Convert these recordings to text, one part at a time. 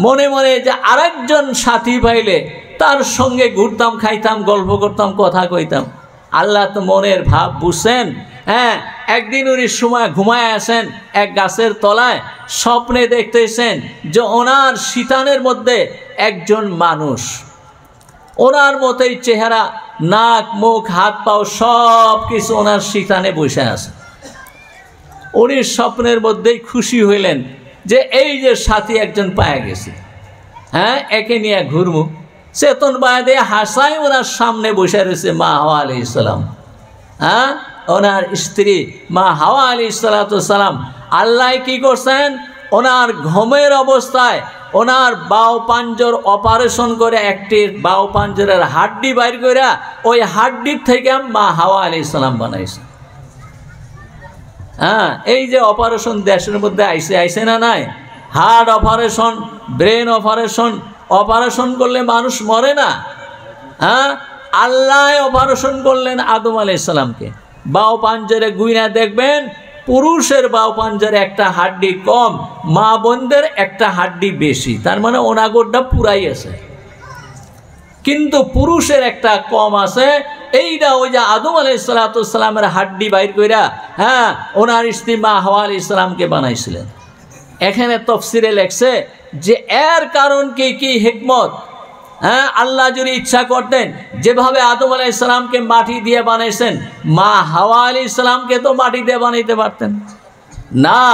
মনে মনে যে আরেকজন সাথী পাইলে তার সঙ্গে ঘুরতাম, খাইতাম, গল্প করতাম, কথা কইতাম। আল্লাহ তো মনের ভাব বুঝছেন। হ্যাঁ, একদিন উনি সময় ঘুমায় আসেন এক গাছের তলায়, স্বপ্নে দেখতেছেন যে ওনার শীতানের মধ্যে একজন মানুষ, ওনার মতোই চেহারা, নাক, মুখ, হাত, পাও সব কিছু ওনার শীতানে বসে আছে। উনি স্বপ্নের মধ্যেই খুশি হইলেন যে এই যে সাথী একজন পায়া গেছে, হ্যাঁ, একে নিয়ে ঘুরমু। চেতন বায়াদে হাসাই ওনার সামনে বসে রয়েছে মা হাওয়া আলাইহিস সালাম। হ্যাঁ, ওনার স্ত্রী মা হাওয়া আলাইহিস সালাম। আল্লাহ কি করছেন, ওনার ঘুমের অবস্থায় ওনার বাও পাঞ্জর অপারেশন করে একটি বাও পাঞ্জরের হাড্ডি বাইর করে ওই হাড্ডির থেকে মা হাওয়া আলাইহিস সালাম বানাইছে। হ্যাঁ, এই যে অপারেশন দেশের মধ্যে আইসে না নাই, heart operation, brain operation, operation করলে মানুষ মরে না। হ্যাঁ, আল্লাহ অপারেশন করলেন আদম আলাইহিস সালামকে। বাও পাঞ্জরে গুইনা দেখবেন পুরুষের বাও পাঞ্জরে একটা হাড্ডি কম, মা বোনদের একটা হাড্ডি বেশি, তার মানে ওনাগরটা পুরাই আছে, কিন্তু পুরুষের একটা কম আছে। এইটা ওই যে আদম আলাইহিস সালামের হাড্ডি বাইর কইরা, হ্যাঁ, ওনার স্ত্রী মা হাওয়া আলাইহিস সালামকে বানাইছিলেন। এখানে তাফসীরে লেখছে যে এর কারণ কি হিকমত। হ্যাঁ, আল্লাহ যদি ইচ্ছা করতেন যেভাবে আদম আলাইহিস সালামকে মাটি দিয়ে বানাইছেন, মা হাওয়া আলাইহিস সালামকে তো মাটি দিয়ে বানাইতে পারতেন না।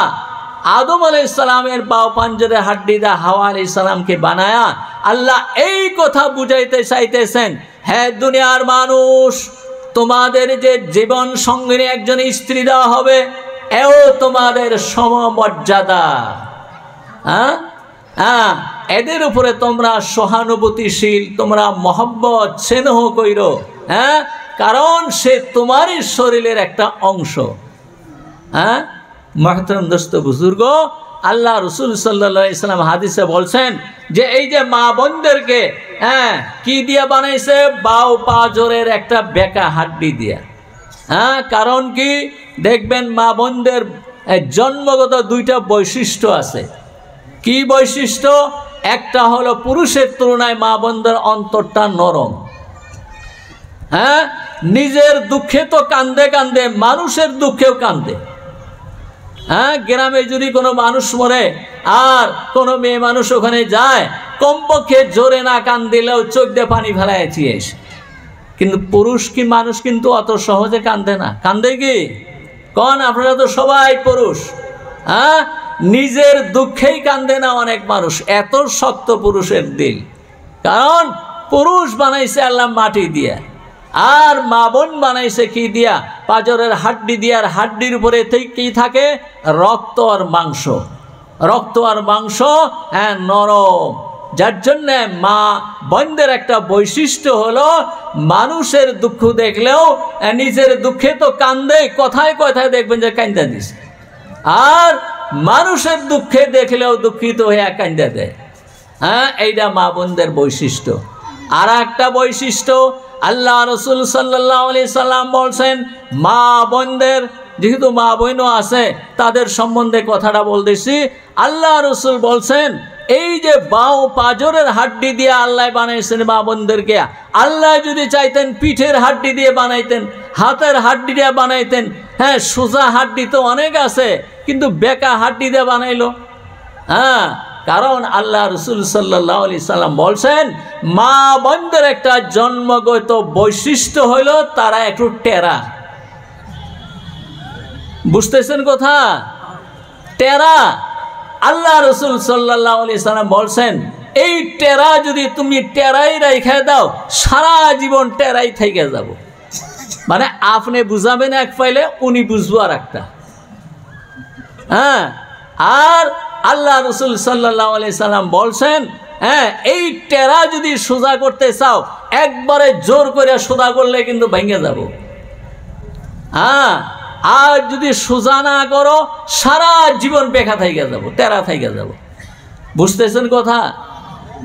আদম আলাইহিস সালামের বাও পাঞ্জরে হাড্ডি দা হাওয়া আলাইহিস সালামকে বানায়া আল্লাহ এই কথা বুঝাইতে চাইতেছেন, হ্যাঁ দুনিয়ার মানুষ, তোমাদের যে জীবন সঙ্গিনী একজন স্ত্রী দেওয়া হবে, এও তোমাদের সমমর্যাদা। হ্যাঁ হ্যাঁ, এদের উপরে তোমরা সহানুভূতিশীল, তোমরা মহব্বত স্নেহ কইরো। হ্যাঁ, কারণ সে তোমারই শরীরের একটা অংশ। হ্যাঁ, মুহতারাম দোস্ত বুজুর্গ, আল্লাহ রসুল সাল্লাল্লাহু আলাইহি সাল্লাম হাদিসে বলছেন যে এই যে মা বোনদেরকে, হ্যাঁ, কি দিয়ে বানাইছে, বাও পাজরের একটা বেকা হাড্ডি দিয়া। হ্যাঁ, কারণ কি দেখবেন মা বোনদের জন্মগত দুইটা বৈশিষ্ট্য আছে। কি বৈশিষ্ট্য? একটা হলো পুরুষের তুলনায় মা বোনদের অন্তরটা নরম। হ্যাঁ, নিজের দুঃখে তো কান্দে কান্দে, মানুষের দুঃখেও কান্দে। হ্যাঁ, গ্রামে যদি কোনো মানুষ মরে আর কোনো মেয়ে মানুষ ওখানে যায়, কমপক্ষে জোরে না কান্দিলেও চোখ দিয়ে পানি ফেলাইছি এসে। কিন্তু পুরুষ কি মানুষ কিন্তু অত সহজে কান্দে না। কান্দে কি কন? আপনারা তো সবাই পুরুষ। হ্যাঁ, নিজের দুঃখেই কান্দে না অনেক মানুষ, এত শক্ত পুরুষের দিল। কারণ পুরুষ বানাইছে আল্লাহ মাটি দিয়া, আর মা বোন বানাইছে কি দিয়া? পাজরের হাড্ডি দিয়া। আর হাড্ডির উপরে কি থাকে? রক্ত আর মাংস। রক্ত আর মাংস, হ্যাঁ, নরম। যার জন্যে মা বোনদের একটা বৈশিষ্ট্য হলো মানুষের দুঃখ দেখলেও নিজের দুঃখে তো কান্দে, কথায় কথায় দেখবেন যে কান্দা দিছে, আর মানুষের দুঃখে দেখলেও দুঃখিত হয়ে কান্দা দেয়। হ্যাঁ, এইটা মা বোনদের বৈশিষ্ট্য। আর একটা বৈশিষ্ট্য আল্লাহ রসুল সাল্লাল্লাহু আলাইহি সাল্লাম বলছেন, মা বোনদের, যেহেতু মা বোনও আছে তাদের সম্বন্ধে কথাটা বলতেছি। আল্লাহ রসুল বলছেন এই যে বাও পাজরের হাড্ডি দিয়ে আল্লাহ বানাইছেন মা বোনদেরকে, আল্লাহ যদি চাইতেন পিঠের হাড্ডি দিয়ে বানাইতেন, হাতের হাড্ডি দিয়ে বানাইতেন। হ্যাঁ, সোজা হাড্ডি তো অনেক আছে, কিন্তু বেকা হাড্ডি দিয়ে বানাইলো। হ্যাঁ, কারণ আল্লাহ রসুল সাল্লাল্লাহু আলাইহি সাল্লাম বলছেন মা বোনদের একটা জন্মগত বৈশিষ্ট্য হইল তারা একটু টেরা। বুঝতেছেন কথা? টেরা। আল্লাহ রসুল সাল্লাল্লাহু আলাইহি সাল্লাম বলছেন এই টেরা যদি তুমি টেরাই রাইখা দাও, সারা জীবন টেরাই থেকে যাব। মানে আপনি বুঝাবেন এক পাইলে, উনি বুঝবো আর একটা। হ্যাঁ, আর আল্লাহ রসুল সাল্লাল্লাহু আলাইহি সাল্লাম বলছেন, হ্যাঁ, এই টেরা যদি সোজা করতে চাও, একবারে জোর করে সোজা করলে কিন্তু ভেঙে যাব। হ্যাঁ, আর যদি সোজা না করো, সারা জীবন বেকা থেকে যাব, টেরা থেকে যাব। বুঝতেছেন কথা?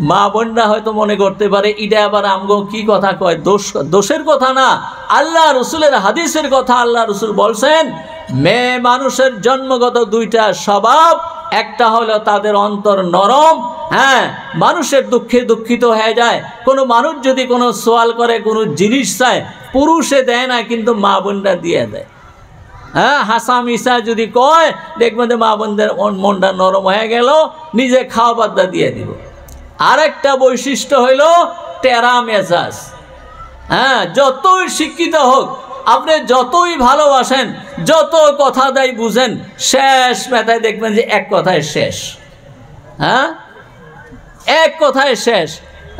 মা বোনরা হয়তো মনে করতে পারে এটা আবার আমগো কি কথা কয়, দোষের কথা না, আল্লাহ রসুলের হাদিসের কথা। আল্লাহ রসুল বলছেন মেয়ে মানুষের জন্মগত দুইটা স্বভাব, একটা হলো তাদের অন্তর নরম, হ্যাঁ, মানুষের দুঃখে দুঃখিত হয়ে যায়। কোনো মানুষ যদি কোনো সওয়াল করে, কোনো জিনিস চায়, পুরুষে দেয় না, কিন্তু মা বোনরা দিয়ে দেয়। হ্যাঁ, হাসা মিশা যদি কয়, দেখবেন যে মা বোনদের মনটা নরম হয়ে গেল, নিজে খাওয়া বাদ্দা দিয়ে দিব। আরেকটা বৈশিষ্ট্য হইল টেরা মেজাজ। হ্যাঁ, যতই শিক্ষিত হোক, আপনি যতই ভালোবাসেন, যত কথা দেয় বুঝেন, শেষ মেথায় দেখবেন যে এক কথায় শেষ। হ্যাঁ, এক কথায় শেষ।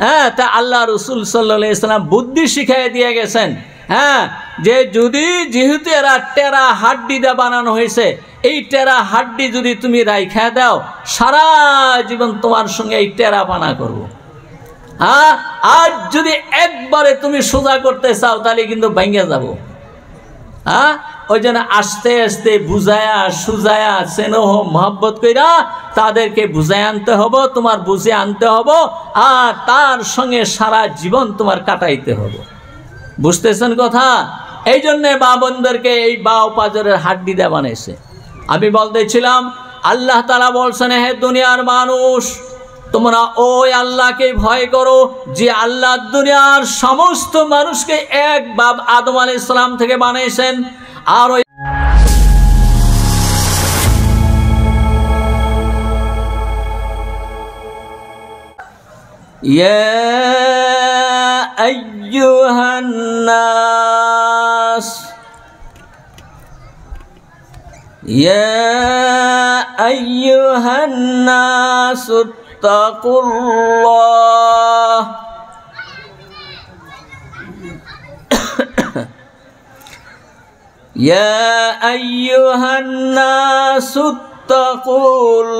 হ্যাঁ, তা আল্লাহ রসুল সাল্লাল্লাহু আলাইহি ওয়াসাল্লাম বুদ্ধি শিখাই দিয়ে গেছেন। হ্যাঁ, যে যেহেতু এরা টেরা হাড্ডি দিয়ে বানানো হয়েছে, এই টেরা হাড্ডি যদি তুমি রাইখা দাও, সারা জীবন তোমার সঙ্গে এই টেরা পানা করবো। হ্যাঁ, আর যদি একবারে তুমি সোজা করতে চাও, তাহলে কিন্তু ভেঙে যাব। হ্যাঁ, ওই জন্য আস্তে আস্তে বুঝায়া সুজায়া স্নেহ মহব্বত কইরা তাদেরকে বুঝায় আনতে হবে, তোমার বুঝে আনতে হবে, আর তার সঙ্গে সারা জীবন তোমার কাটাইতে হবে। বুঝতেছেন কথা? এই জন্যে মা বোনদেরকে এই বাও পাজরের হাড্ডি দিয়ে বানাইছে। আমি বলতেছিলাম, আল্লাহ তাআলা বলছেন, হে দুনিয়ার মানুষ, তোমরা ওই আল্লাহকে ভয় করো যে আল্লাহ দুনিয়ার সমস্ত মানুষকে এক বাপ আদম আলাইহিস সালাম থেকে বানাইছেন। আর ওই ইয়া আইয়ুহান নাস, ইয়া আইয়ুহান নাস ইত্তাকুল্লাহ, ইয়া আইয়ুহান নাস ইত্তাকুল্লাহ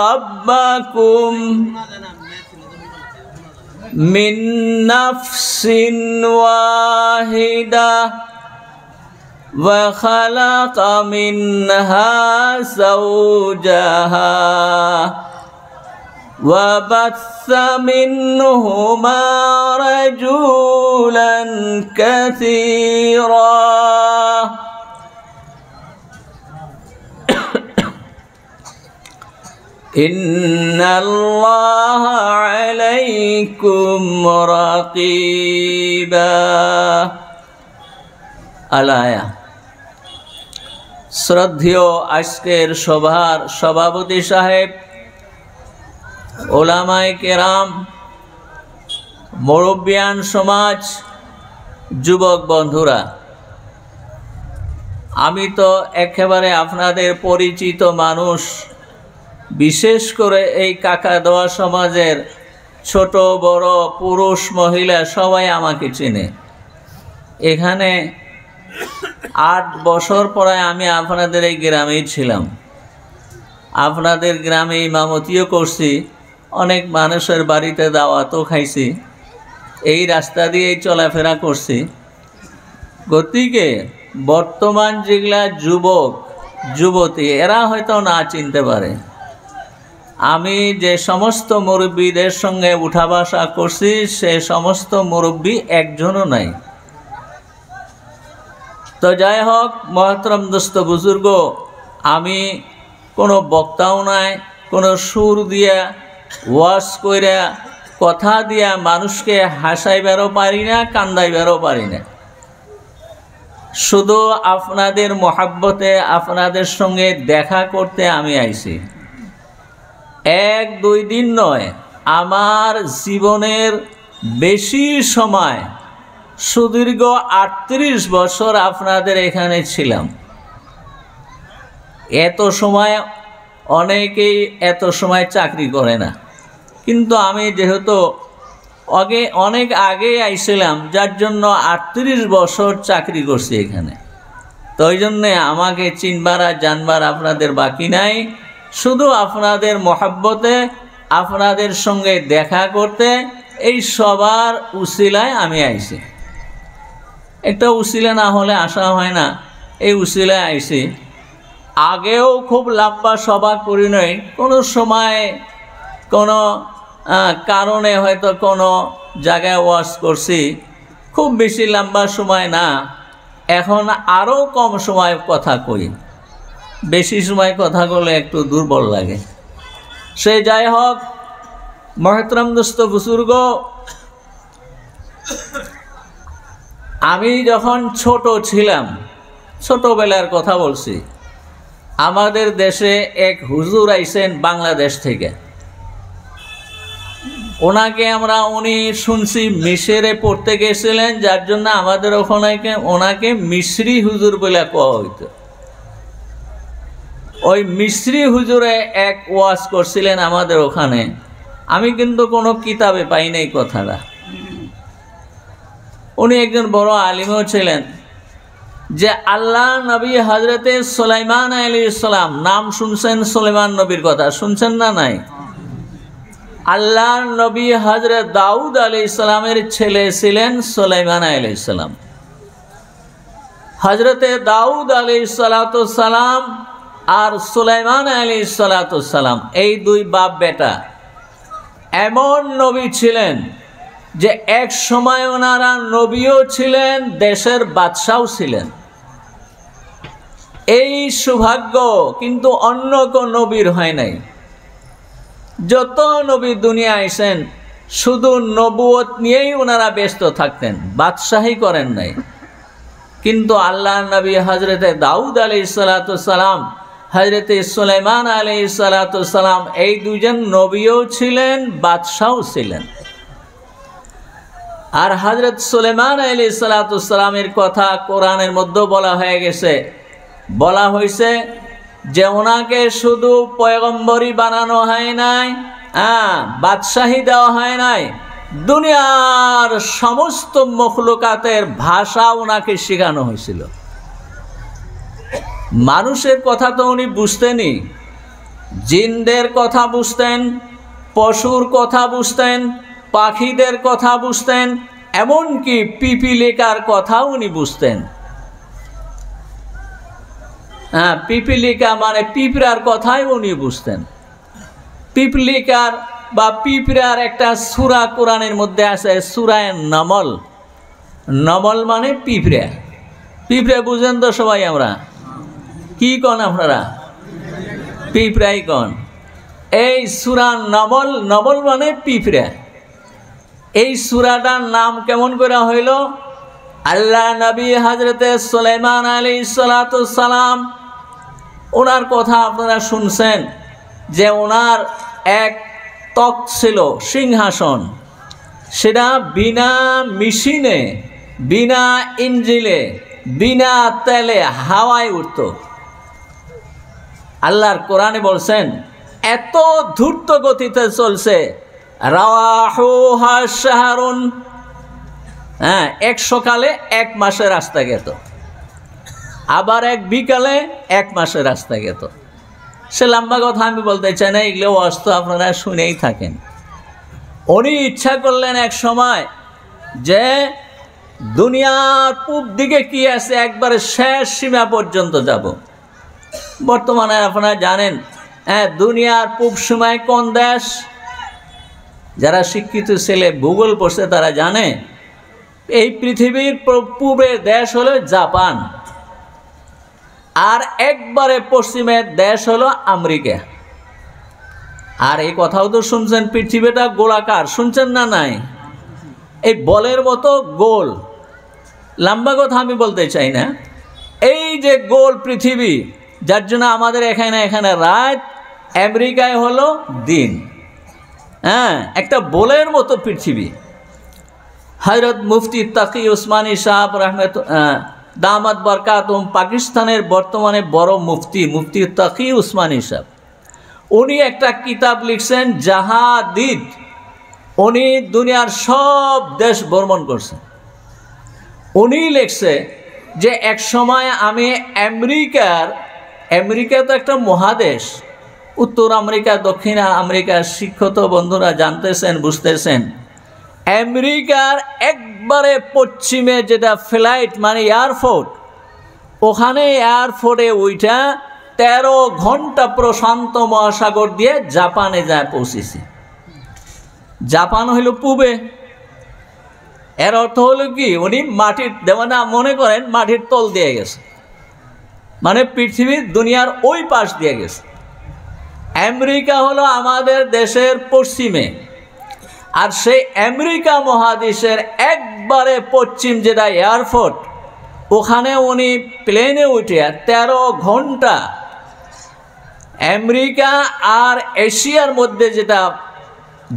রাব্বাকুম মিন নাফসিন ওয়াহিদা ওয়া খালাকা মিনহা যাওজাহা ওয়া বাসসা মিনহুমা রাজুলান কাসীরা ইন্নাল্লাহা আলাইকুম রাকিবা। আলায়া। শ্রদ্ধেয় আজকের সভার সভাপতি সাহেব, ওলামায়ে কেরাম, মুরব্বিয়ান সমাজ, যুবক বন্ধুরা, আমি তো একেবারে আপনাদের পরিচিত মানুষ। বিশেষ করে এই কাকাদোয়া সমাজের ছোট বড় পুরুষ মহিলা সবাই আমাকে চেনে। এখানে 8 বছর পরে আমি আপনাদের এই গ্রামেই ছিলাম। আপনাদের গ্রামে ইমামতিও করছি, অনেক মানুষের বাড়িতে দাওয়াতও খাইছি, এই রাস্তা দিয়েই চলাফেরা করছি। গতিকে বর্তমান যেগুলা যুবক যুবতী, এরা হয়তো না চিনতে পারে। আমি যে সমস্ত মুরব্বীদের সঙ্গে উঠা বসা করছি, সে সমস্ত মুরব্বী একজনও নাই। তো যাই হোক, মহতরম দোস্ত বুজুর্গ, আমি কোনো বক্তাও নাই, কোনো সুর দিয়া ওয়াজ কইরা কথা দিয়া মানুষকে হাসাইবারও পারি না, কান্দাইবারও পারি না। শুধু আপনাদের মহাব্বতে আপনাদের সঙ্গে দেখা করতে আমি আইছি। 1-2 দিন নয়, আমার জীবনের বেশি সময়, সুদীর্ঘ 38 বছর আপনাদের এখানে ছিলাম। এত সময় অনেকেই এত সময় চাকরি করে না, কিন্তু আমি যেহেতু অনেক আগে আইছিলাম, যার জন্য 38 বছর চাকরি করছি এখানে। তো ওই জন্যে আমাকে চিনবার আর জানবার আপনাদের বাকি নাই। শুধু আপনাদের মহাব্বতে, আপনাদের সঙ্গে দেখা করতে, এই সবার উসিলায় আমি আইছি। একটা উসিলা না হলে আসা হয় না, এই উসিলায় আইছি। আগেও খুব লম্বা সভা করি নাই, কোনো সময় কোনো কারণে হয়তো কোনো জায়গায় ওয়াজ করছি, খুব বেশি লম্বা সময় না। এখন আরও কম সময় কথা কই, বেশি সময় কথা বলে একটু দুর্বল লাগে। সে যাই হোক, মহতরম দোস্ত বুজুর্গ, আমি যখন ছোট ছিলাম, ছোটবেলার কথা বলছি, আমাদের দেশে এক হুজুর আইছেন বাংলাদেশ থেকে। ওনাকে উনি শুনছি মিশরে পড়তে গেছিলেন, যার জন্য আমাদের ওনাকে মিশরি হুজুর বলে কোয়া হইতো। ওই মিশরি হুজুরে এক ওয়াজ করছিলেন আমাদের ওখানে। আমি কিন্তু কোনো কিতাবে পাই নাই কথাটা। উনি একজন বড় আলিমও ছিলেন। যে আল্লাহ নবী হজরতে সুলাইমান আলাইহিস সালাম, নাম শুনছেন সুলাইমান নবীর কথা, শুনছেন না নাই? আল্লাহ নবী হজরত দাউদ আলাইহিস সালামের ছেলে ছিলেন সুলাইমান আলাইহিস সালাম। হজরতে দাউদ আলাইহিস সালাম আর সুলাইমান আলাইহিস সালাম, এই দুই বাপ বেটা এমন নবী ছিলেন যে এক সময় ওনারা নবীও ছিলেন, দেশের বাদশাও ছিলেন। এই সৌভাগ্য কিন্তু অন্য কোন নবীর হয় নাই। যত নবী দুনিয়া আইছেন শুধু নবুয়ত নিয়েই ওনারা ব্যস্ত থাকতেন, বাদশাহী করেন নাই। কিন্তু আল্লাহ নবী হজরতে দাউদ আলাইহিস সালাম, হজরতে সুলাইমান আলাইহিস সালাম, এই দুজন নবীও ছিলেন, বাদশাও ছিলেন। আর হজরত সুলাইমান আলাইহিস সালামের কথা কোরআনের মধ্যে বলা হয়ে গেছে। বলা হয়েছে যে ওনাকে শুধু পয়গম্বরই বানানো হয় নাই, বাদশাহী দেওয়া হয় নাই, দুনিয়ার সমস্ত মখলুকাতের ভাষা ওনাকে শেখানো হয়েছিল। মানুষের কথা তো উনি বুঝতেনই, জিনদের কথা বুঝতেন, পশুর কথা বুঝতেন, পাখিদের কথা বুঝতেন, এমনকি পিপিলিকার কথাও উনি বুঝতেন। পিপিলিকা মানে পিঁপড়ার কথাই উনি বুঝতেন। পিপিলিকার বা পিঁপড়ার একটা সূরা কোরআনের মধ্যে আছে, সূরায়ে নমল। নমল মানে পিঁপড়া। পিঁপড়া বুঝেন তো সবাই? আমরা কি কন আপনারা? পিঁপড়াই কন। এই সূরা নমল, নমল মানে পিঁপড়া। এই সূরাটার নাম কেমন করে হইল? আল্লাহ নবী হজরতে সুলাইমান আলাইহিস সালাম, ওনার কথা আপনারা শুনছেন যে ওনার এক তখ্ত ছিল, সিংহাসন। সেটা বিনা মেশিনে, বিনা ইঞ্জিলে, বিনা তেলে হাওয়ায় উঠত। আল্লাহর কোরআনে বলছেন এত দ্রুত গতিতে চলছে, রাওয়াহুহা শাহরুন, এক সকালে 1 মাসের রাস্তা গেত, আবার এক বিকালে 1 মাসের রাস্তা গেত। সে লম্বা কথা আমি বলতে চাই না, এগুলো অস্ত আপনারা শুনেই থাকেন। উনি ইচ্ছা করলেন এক সময় যে দুনিয়ার পূব দিকে কি আছে একবারে শেষ সীমা পর্যন্ত যাব। বর্তমানে আপনারা জানেন দুনিয়ার পূব সীমায় কোন দেশ? যারা শিক্ষিত ছেলে ভূগোল পড়ছে তারা জানে এই পৃথিবীর পূবের দেশ হলো জাপান, আর একবারে পশ্চিমের দেশ হলো আমেরিকা। আর এই কথাও তো শুনছেন, পৃথিবীটা গোলাকার, শুনছেন না নাই? এই বলের মতো গোল। লম্বা কথা আমি বলতে চাই না, এই যে গোল পৃথিবী, যার জন্য আমাদের এখানে রাত, আমেরিকায় হলো দিন। একটা বলের মতো পৃথিবী। হযরত মুফতি তাকি উসমানী সাহেব রহমত দামাত বরকাতুম, পাকিস্তানের বর্তমানে বড় মুফতি তাকি উসমানী সাহেব, উনি একটা কিতাব লিখছেন জাহাদিদ। উনি দুনিয়ার সব দেশ ভ্রমণ করছেন। উনি লিখছে যে এক সময় আমি আমেরিকা তো একটা মহাদেশ, উত্তর আমেরিকা, দক্ষিণ আমেরিকার শিক্ষিত বন্ধুরা জানতেছেন, বুঝতেছেন। আমেরিকার একবারে পশ্চিমে যেটা ফ্লাইট মানে এয়ারপোর্ট, ওখানে এয়ারপোর্টে ওইটা 13 ঘন্টা প্রশান্ত মহাসাগর দিয়ে জাপানে যায় পৌঁছেছি। জাপান হইল পূবে। এর অর্থ হলো কি, উনি মাটির দেওয়ানা মনে করেন মাটির তল দিয়ে গেছে, মানে পৃথিবীর দুনিয়ার ওই পাশ দিয়ে গেছে। আমেরিকা হলো আমাদের দেশের পশ্চিমে, আর সেই আমেরিকা মহাদেশের একবারে পশ্চিম যেটা এয়ারপোর্ট, ওখানে উনি প্লেনে উঠে 13 ঘন্টা আমেরিকা আর এশিয়ার মধ্যে যেটা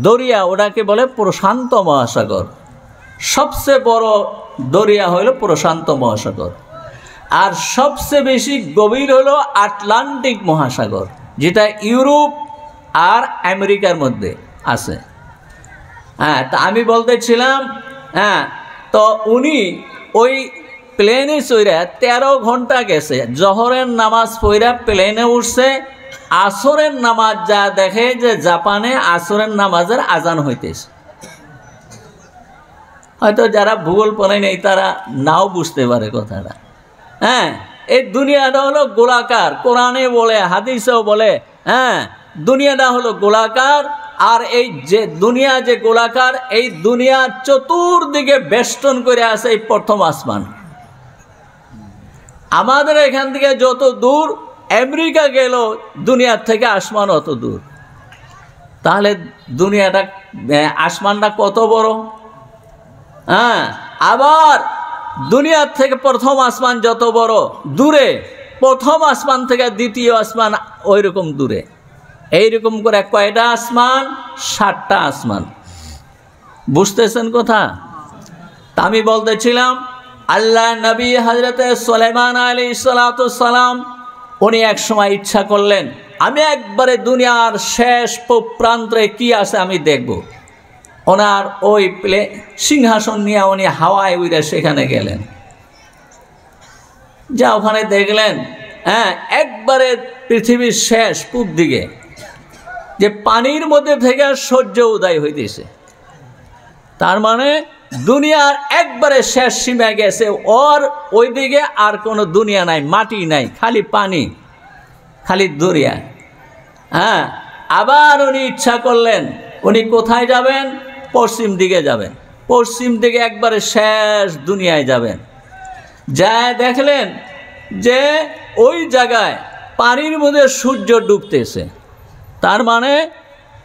দরিয়া, ওটাকে বলে প্রশান্ত মহাসাগর। সবচেয়ে বড় দরিয়া হলো প্রশান্ত মহাসাগর, আর সবচেয়ে বেশি গভীর হলো আটলান্টিক মহাসাগর, যেটা ইউরোপ আর আমেরিকার মধ্যে আছে। হ্যাঁ, তা আমি বলতেছিলাম, হ্যাঁ, তো উনি ওই প্লেনে চড়ে 13 ঘন্টা গেছে। জহরের নামাজ পড়া প্লেনে উঠছে, আসরের নামাজ যা দেখে যে জাপানে আসরের নামাজের আজান হইতেছে। হয়তো যারা ভূগোল পড়ে নেই তারা নাও বুঝতে পারে কথাটা। হ্যাঁ, এই দুনিয়াটা হলো গোলাকার, কোরআনে বলে, হাদিসেও বলে, হ্যাঁ, দুনিয়াটা হলো গোলাকার। আর এই যে দুনিয়া যে গোলাকার, এই দুনিয়ার চতুর্দিকে বেষ্টন করে আছে এই প্রথম আসমান। আমাদের এখান থেকে যত দূর আমেরিকা গেল, দুনিয়ার থেকে আসমান অত দূর। তাহলে দুনিয়াটা, আসমানটা কত বড়। হ্যাঁ, আবার দুনিয়ার থেকে প্রথম আসমান যত বড়, দূরে প্রথম আসমান থেকে দ্বিতীয় আসমান ওই রকম দূরে। এইরকম করে কয়টা আসমান? 7টা আসমান। বুঝতেছেন কথা? তা আমি বলতেছিলাম, আল্লাহ নবী হযরতে সুলাইমান আলাইহিস সালাম উনি এক সময় ইচ্ছা করলেন, আমি একবারে দুনিয়ার শেষ প্রান্তে কি আছে আমি দেখব। ওনার ওই সিংহাসন নিয়ে উনি হাওয়ায় উড়ে সেখানে গেলেন। যা ওখানে দেখলেন, হ্যাঁ, একবারে পৃথিবীর শেষ পূব দিকে যে পানির মধ্যে থেকে সূর্য উদয় হইতেছে। তার মানে দুনিয়ার একবারে শেষ সীমা গেছে, ওর ওইদিকে আর কোনো দুনিয়া নাই, মাটি নাই, খালি পানি, খালি দরিয়া। হ্যাঁ, আবার উনি ইচ্ছা করলেন উনি কোথায় যাবেন? পশ্চিম দিকে যাবেন। পশ্চিম দিকে একবারে শেষ দুনিয়ায় যাবেন। যা দেখলেন যে ওই জায়গায় পানির মধ্যে সূর্য ডুবতেছে। তার মানে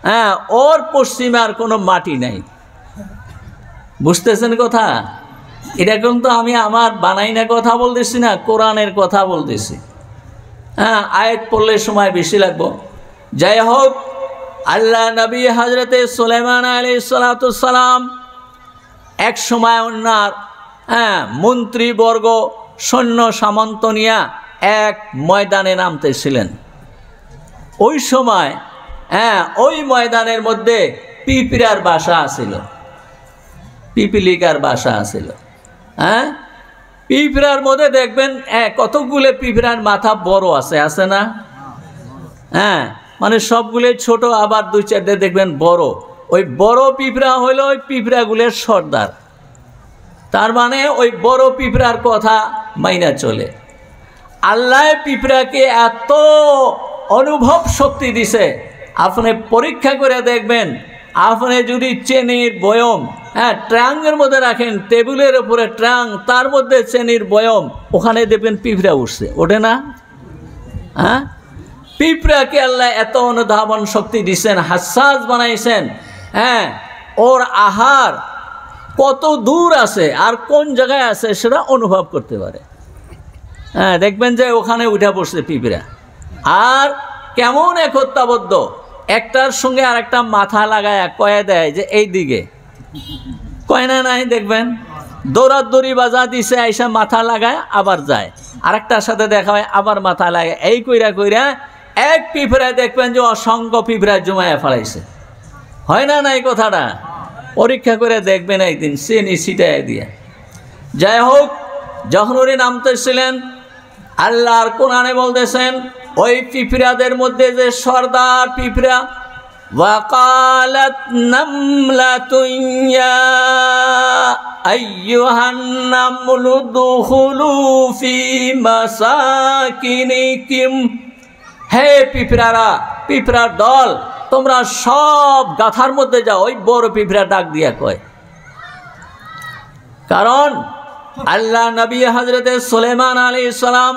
হ্যাঁ, ওর পশ্চিমে আর কোনো মাটি নাই। বুঝতেছেন কথা? এটা কিন্তু আমি আমার বানাই না কথা বলতেছি না, কোরআনের কথা বলতেছি। হ্যাঁ, আয়াত পড়লে সময় বেশি লাগবো। যাই হোক, আল্লাহ নবী হযরতে সুলাইমান আলাইহিস সালাম এক সময় ওনার মন্ত্রীবর্গ সৈন্য সামন্ত নিয়ে এক ময়দানে নামতেছিলেন। ওই সময় ওই ময়দানের মধ্যে পিঁপড়ার বাসা আছিল, পিপিলিকার বাসা আছিল। হ্যাঁ, পিঁপড়ার মধ্যে দেখবেন কতগুলো পিঁপড়ার মাথা বড় আছে, আছে না? হ্যাঁ, মানে সবগুলো ছোট, আবার 2-4টে দেখবেন বড়। ওই বড় পিঁপড়া হইল ওই পিঁপড়াগুলোর সর্দার। তার মানে ওই বড় পিঁপড়ার কথা মাইনা চলে। আল্লাহ পিঁপড়াকে এত অনুভব শক্তি দিছে, আপনি পরীক্ষা করে দেখবেন। আপনি যদি চেনির বয়ম ট্রাঙ্গের মধ্যে রাখেন, টেবিলের উপরে ট্রাং, তার মধ্যে চেনির বয়ম, ওখানে দেখবেন পিঁপড়া উঠছে, ওঠে না? হ্যাঁ, পিঁপড়াকে আল্লাহ এত অনুধাবন শক্তি দিচ্ছেন, হাসাস বানাইছেন। হ্যাঁ, ওর আহার কত দূর আছে আর কোন জায়গায় আছে সেটা অনুভব করতে পারে। হ্যাঁ, দেখবেন যে ওখানে উঠে পড়ছে পিঁপড়া। আর কেমন একতাবদ্ধ, একটার সঙ্গে আর একটা মাথা লাগায় কয়ে দেয় যে এই দিকে, কয় না? নাই, দেখবেন দৌড়াদৌড়ি বাজা দিছে, আইসা মাথা লাগায় আবার যায়, আরেকটার সাথে দেখা হয় আবার মাথা লাগায়। এই কইরা কইরা এক পিঁপড়ায় দেখবেন যে অসংখ্য পিঁপড়া জমায়া ফেলাইছে। হয় না নাই কথাটা? পরীক্ষা করে দেখবেন একদিন, চেনি ছিটাই দিয়ে। যাই হোক, যখন উনি নামতেছিলেন, আল্লাহর কোরআনে বলতেছেন ওই পিঁপড়াদের মধ্যে যে সর্দার পিঁপড়া, ওয়াকালাত নামলাতুন ইয়া আইয়ুহান নামলু দুখুলু ফি মাসাকিনিকুম, হে পিঁপড়ারা, পিঁপড়ার দল, তোমরা সব গাথার মধ্যে যাও। ওই বড় পিঁপড়া ডাক দিয়া কয়, কারণ আল্লাহ নবী হযরতে সুলাইমান আলাইহিস সালাম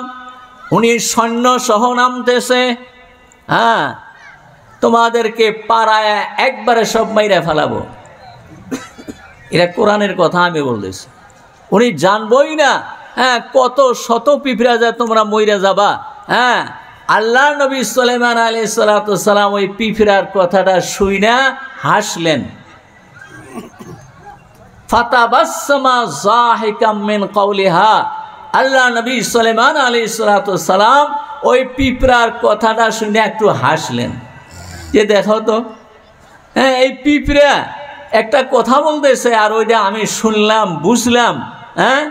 উনি সৈন্য সহ নামতেছে। হ্যাঁ, তোমাদেরকে পাড়ায় একবারে সব মাইরা ফেলাবো। এটা কোরআনের কথা আমি বলতেছি। উনি জানবই না হ্যাঁ কত শত পিঁপড়া যায় তোমরা মইরা যাবা। হ্যাঁ, আল্লাহ নবী সুলাইমান আলাইহিস সালাতু ওয়াস সালাম ওই পিঁপড়ার কথাটা শুইনা হাসলেন। ফাতাবাসসামা যাহিকাম মিন কাওলিহা, আল্লাহ নবী সুলাইমান আলাইহিস সালাতু ওয়াস সালাম ওই পিঁপড়ার কথাটা শুনে একটু হাসলেন যে দেখো তো হ্যাঁ এই পিঁপড়া একটা কথা বলতেছে আর ওইটা আমি শুনলাম বুঝলাম। হ্যাঁ,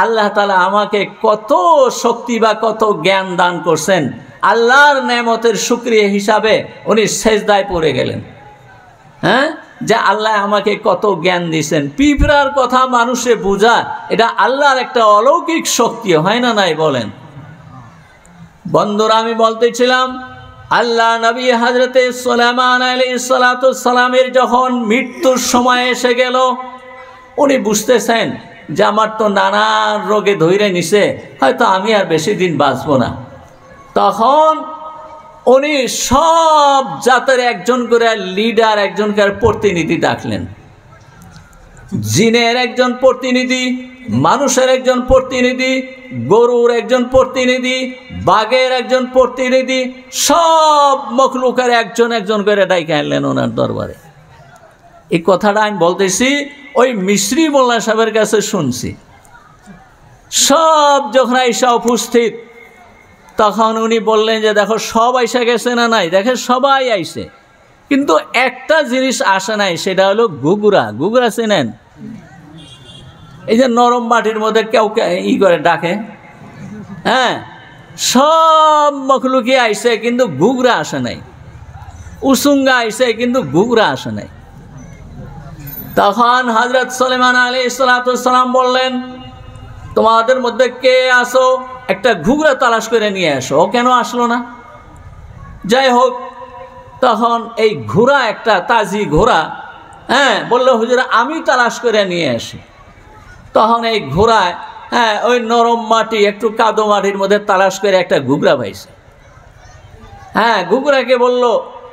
আল্লাহ তাআলা আমাকে কত শক্তি বা কত জ্ঞান দান করছেন। আল্লাহর নেয়ামতের শুকরিয়া হিসাবে উনি সেজদায় পড়ে গেলেন। হ্যাঁ, যে আল্লাহ আমাকে কত জ্ঞান দিয়েছেন। পিঁপড়ার কথা মানুষে বোঝা এটা আল্লাহর একটা অলৌকিক শক্তি, হয় না নাই বলেন? বন্ধুরা, আমি বলতেছিলাম আল্লাহ নবী হযরতে সুলাইমান আলাইহিস সালাতু ওয়াস সালামের যখন মৃত্যুর সময় এসে গেল, উনি বুঝতেছেন যে আমার তো নানা রোগে ধইরে নিছে, হয়তো আমি আর বেশি দিন বাঁচব না। তখন উনি সব জাতের একজন করে লিডার, একজন করে প্রতিনিধি ডাকলেন। জিনের একজন প্রতিনিধি, মানুষের একজন প্রতিনিধি, গরুর একজন প্রতিনিধি, বাঘের একজন প্রতিনিধি, সব মখলুকের একজন একজন করে ডাইকে আনলেন ওনার দরবারে। এই কথাটা আমি বলতেছি ওই মিশরি মোল্লা সাহেবের কাছে শুনছি। সব যখন আইসা উপস্থিত তখন উনি বললেন যে দেখো সব আইসা গেছে না নাই, দেখে সবাই আইসে, কিন্তু একটা জিনিস আসে নাই, সেটা হলো ঘুঘরা। ঘুঘরা চেনেন? এই যে নরম মাটির মধ্যে কেউ ই করে ডাকে। হ্যাঁ, সব মখলুকি আইসে কিন্তু ঘুঘরা আসে নাই। উসুঙ্গা আইসে কিন্তু ঘুঘরা আসে নাই। তখন হযরত সুলাইমান আলাইহিস সালাতু ওয়াস সালাম বললেন তোমাদের মধ্যে কে আসো একটা ঘুঘরা তালাশ করে নিয়ে আসো। ও কেন আসলো না? যাই হোক, তখন এই ঘোড়া, একটা তাজি ঘোড়া, হ্যাঁ, বললো হুজুর আমি তালাশ করে নিয়ে আসি। তখন এই ঘোড়ায় হ্যাঁ ওই নরম মাটি একটু কাদো মাটির মধ্যে তালাশ করে একটা ঘুঘরা পাইছে। হ্যাঁ, ঘুঘরাকে বলল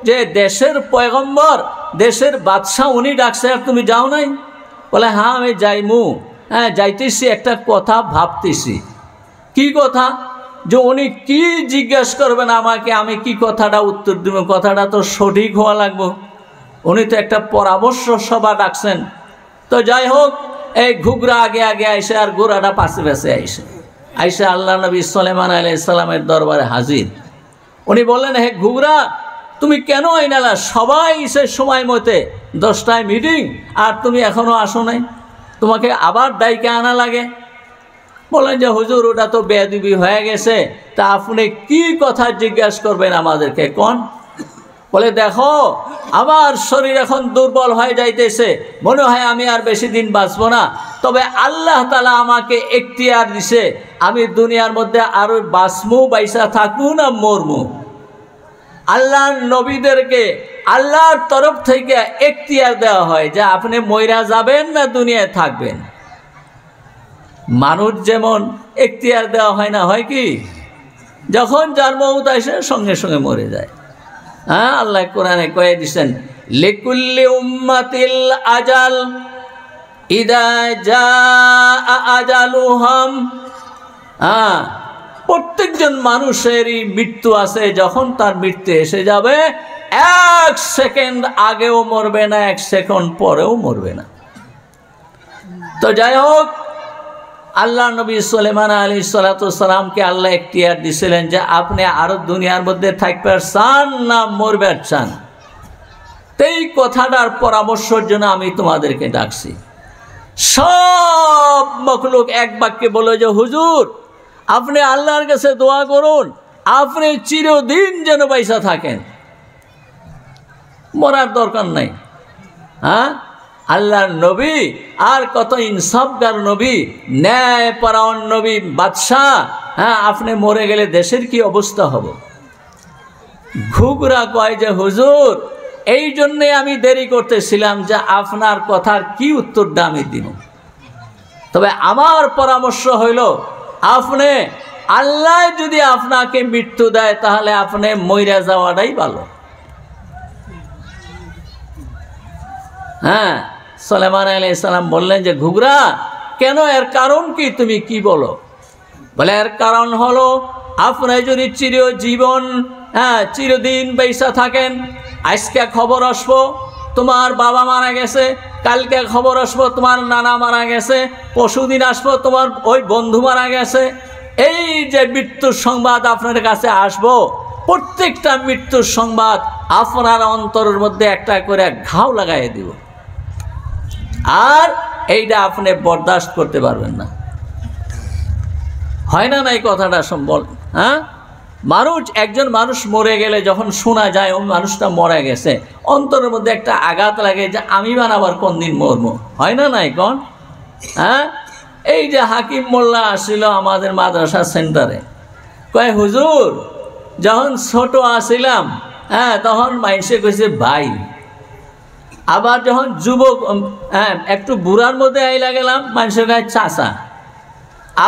যে দেশের পয়গম্বর, দেশের বাদশাহ উনি ডাকছে আর তুমি যাও নাই? বলে হ্যাঁ আমি যাইমু। হ্যাঁ, যাইতেছি, একটা কথা ভাবতেছি। কি কথা? যে উনি কি জিজ্ঞাসা করবেন আমাকে, আমি কি কথাটা উত্তর দিব, কথাটা তো সঠিক হওয়া লাগবে। উনি তো একটা পরামর্শ সভা ডাকছেন। তো যাই হোক, এই ঘুঘরা আগে আগে আইসে আর ঘোড়াটা পাশে পাশে আইসে আল্লাহ নবী সুলাইমান আলাইহিস সালামের দরবারে হাজির। উনি বললেন হে ঘুঘরা, তুমি কেন আইনালা? সবাই এসে সময় মতে 10টায় মিটিং আর তুমি এখনো আসো নাই, তোমাকে আবার ডাইকে আনা লাগে। বলেন যে হুজুর ওটা তো বেয়াদবি হয়ে গেছে, তা আপনি কি কথা জিজ্ঞাসা করবেন আমাদেরকে কোন? বলে দেখো আমার শরীর এখন দুর্বল হয়ে যাইতেছে, মনে হয় আমি আর বেশি দিন বাঁচবো না। তবে আল্লাহ তাআলা আমাকে এখতিয়ার দিছে, আমি দুনিয়ার মধ্যে আরো বাঁচমু, বাইসা থাকবো না মরমু। আল্লাহর নবীদেরকে আল্লাহর তরফ থেকে এখতিয়ার দেওয়া হয় যে আপনি মইরা যাবেন না দুনিয়ায় থাকবেন। মানুষ যেমন এখতিয়ার দেওয়া হয় না, হয় কি যখন যার মউত আসে সঙ্গে সঙ্গে মরে যায়। হ্যাঁ, আল্লাহ কোরআনে কয়ে দিয়েছেন লিকুল্লি উম্মাতিল আজাল ইদা জাআ আজালুহুম। হ্যাঁ, প্রত্যেকজন মানুষেরই মৃত্যু আছে, যখন তার মৃত্যু এসে যাবে 1 সেকেন্ড আগেও মরবে না, 1 সেকেন্ড পরেও মরবে না। তো যাই হোক, আল্লাহ নবী সুলাইমান আলাইহিস সালাতু ওয়াস সালামকে আল্লাহ এখতিয়ার দিয়েছিলেন যে আপনি আরো দুনিয়ার মধ্যে থাকতে চান না মরবে চান। এই কথাটার পরামর্শের জন্য আমি তোমাদেরকে ডাকছি। সব মখলুক এক বাক্যে বলে যে হুজুর আপনি আল্লাহর কাছে দোয়া করুন, আপনি চিরদিন যেন বাইসা থাকেন, মরার দরকার নাই। হ্যাঁ, আল্লাহর নবী আর কত ইনসাফগার নবী, ন্যায়পরায়ণ নবী, বাদশাহ। হ্যাঁ, আপনি মরে গেলে দেশের কি অবস্থা হবে? ঘুঘরা কয় যে হুজুর এই জন্যে আমি দেরি করতেছিলাম যে আপনার কথার কি উত্তরটা আমি দিব। তবে আমার পরামর্শ হইল আপনি, আল্লাহ যদি আপনাকে মৃত্যু দেয় তাহলে আপনি মইরা যাওয়াটাই ভালো। হ্যাঁ, সুলাইমান আলাইহিস সালাম বললেন যে ঘুঘরা কেন, এর কারণ কি, তুমি কি বলো? বলে এর কারণ হলো আপনি যদি চিরজীবন চিরদিন বেঁচে থাকেন, আজকে খবর আসবো তোমার বাবা মারা গেছে, কালকে খবর আসবো তোমার নানা মারা গেছে, পরশুদিন আসবো তোমার ওই বন্ধু মারা গেছে। এই যে মৃত্যুর সংবাদ আপনার কাছে আসবো, প্রত্যেকটা মৃত্যুর সংবাদ আপনার অন্তরের মধ্যে একটা করে ঘাও লাগাই দিব, আর এইটা আপনি বরদাস্ত করতে পারবেন না। হয় না না এই কথাটা সম্ভব? হ্যাঁ, একজন মানুষ মরে গেলে যখন শোনা যায় ওই মানুষটা মরে গেছে, অন্তরের মধ্যে একটা আঘাত লাগে যে আমি বানাবার কোন দিন মরবো। হয় না নাই কোন? হ্যাঁ, এই যে হাকিম মোল্লা আসছিল আমাদের মাদ্রাসা সেন্টারে, কয় হুজুর যখন ছোট আসিলাম তখন মাইসে কইছে ভাই, আবার যখন যুবক একটু বুড়ার মধ্যে আইলা গেলাম মানুষের কয় চাচা,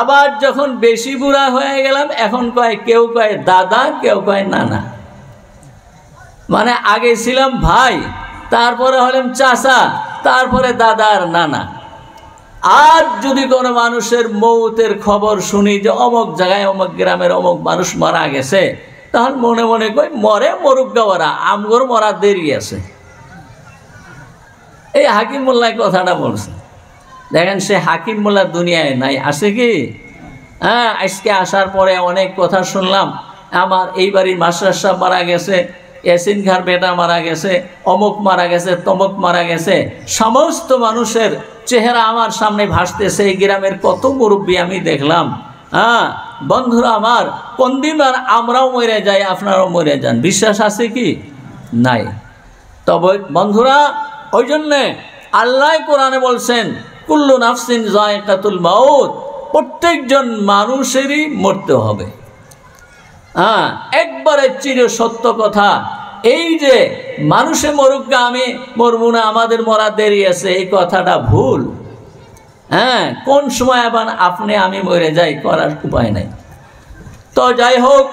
আবার যখন বেশি বুড়া হয়ে গেলাম এখন কয়, কেউ কয় দাদা, কেউ কয় নানা। মানে আগে ছিলাম ভাই, তারপরে হলাম চাচা, তারপরে দাদা আর নানা। আর যদি কোনো মানুষের মৌতের খবর শুনি যে অমুক জায়গায় অমুক গ্রামের অমুক মানুষ মারা গেছে, তখন মনে মনে কই মরে মরুক গাওয়ারা, আমগর মরা দেরি আছে। এই হাকিম মোল্লায় কথাটা বলছে। দেখেন সে হাকিম মোল্লা দুনিয়ায় নাই, আসে কি? হ্যাঁ, আজকে আসার পরে অনেক কথা শুনলাম, আমার এই বাড়ির মাস্টার সাহেব মারা গেছে, ইয়াসিন খার বেটা মারা গেছে, অমুক মারা গেছে, তমুক মারা গেছে। সমস্ত মানুষের চেহারা আমার সামনে ভাসতেছে। এই গ্রামের কত মুরব্বী আমি দেখলাম। হ্যাঁ বন্ধুরা আমার, কোন দিন আর আমরাও মরে যাই, আপনারাও মরে যান, বিশ্বাস আছে কি? নাই। তবে বন্ধুরা, ওই জন্যে আল্লাহ কোরআনে বলছেন কুল্লু নাফসিন যায়কাতুল মাউত, প্রত্যেকজন মানুষেরই মরতে হবে। হ্যাঁ, একবারে চির সত্য কথা। এই যে মানুষে মরুক গা, আমি মরবো না, আমাদের মরা দেরি আছে, এই কথাটা ভুল। হ্যাঁ, কোন সময় আবার আপনি আমি মরে যাই, করার উপায় নাই। তো যাই হোক,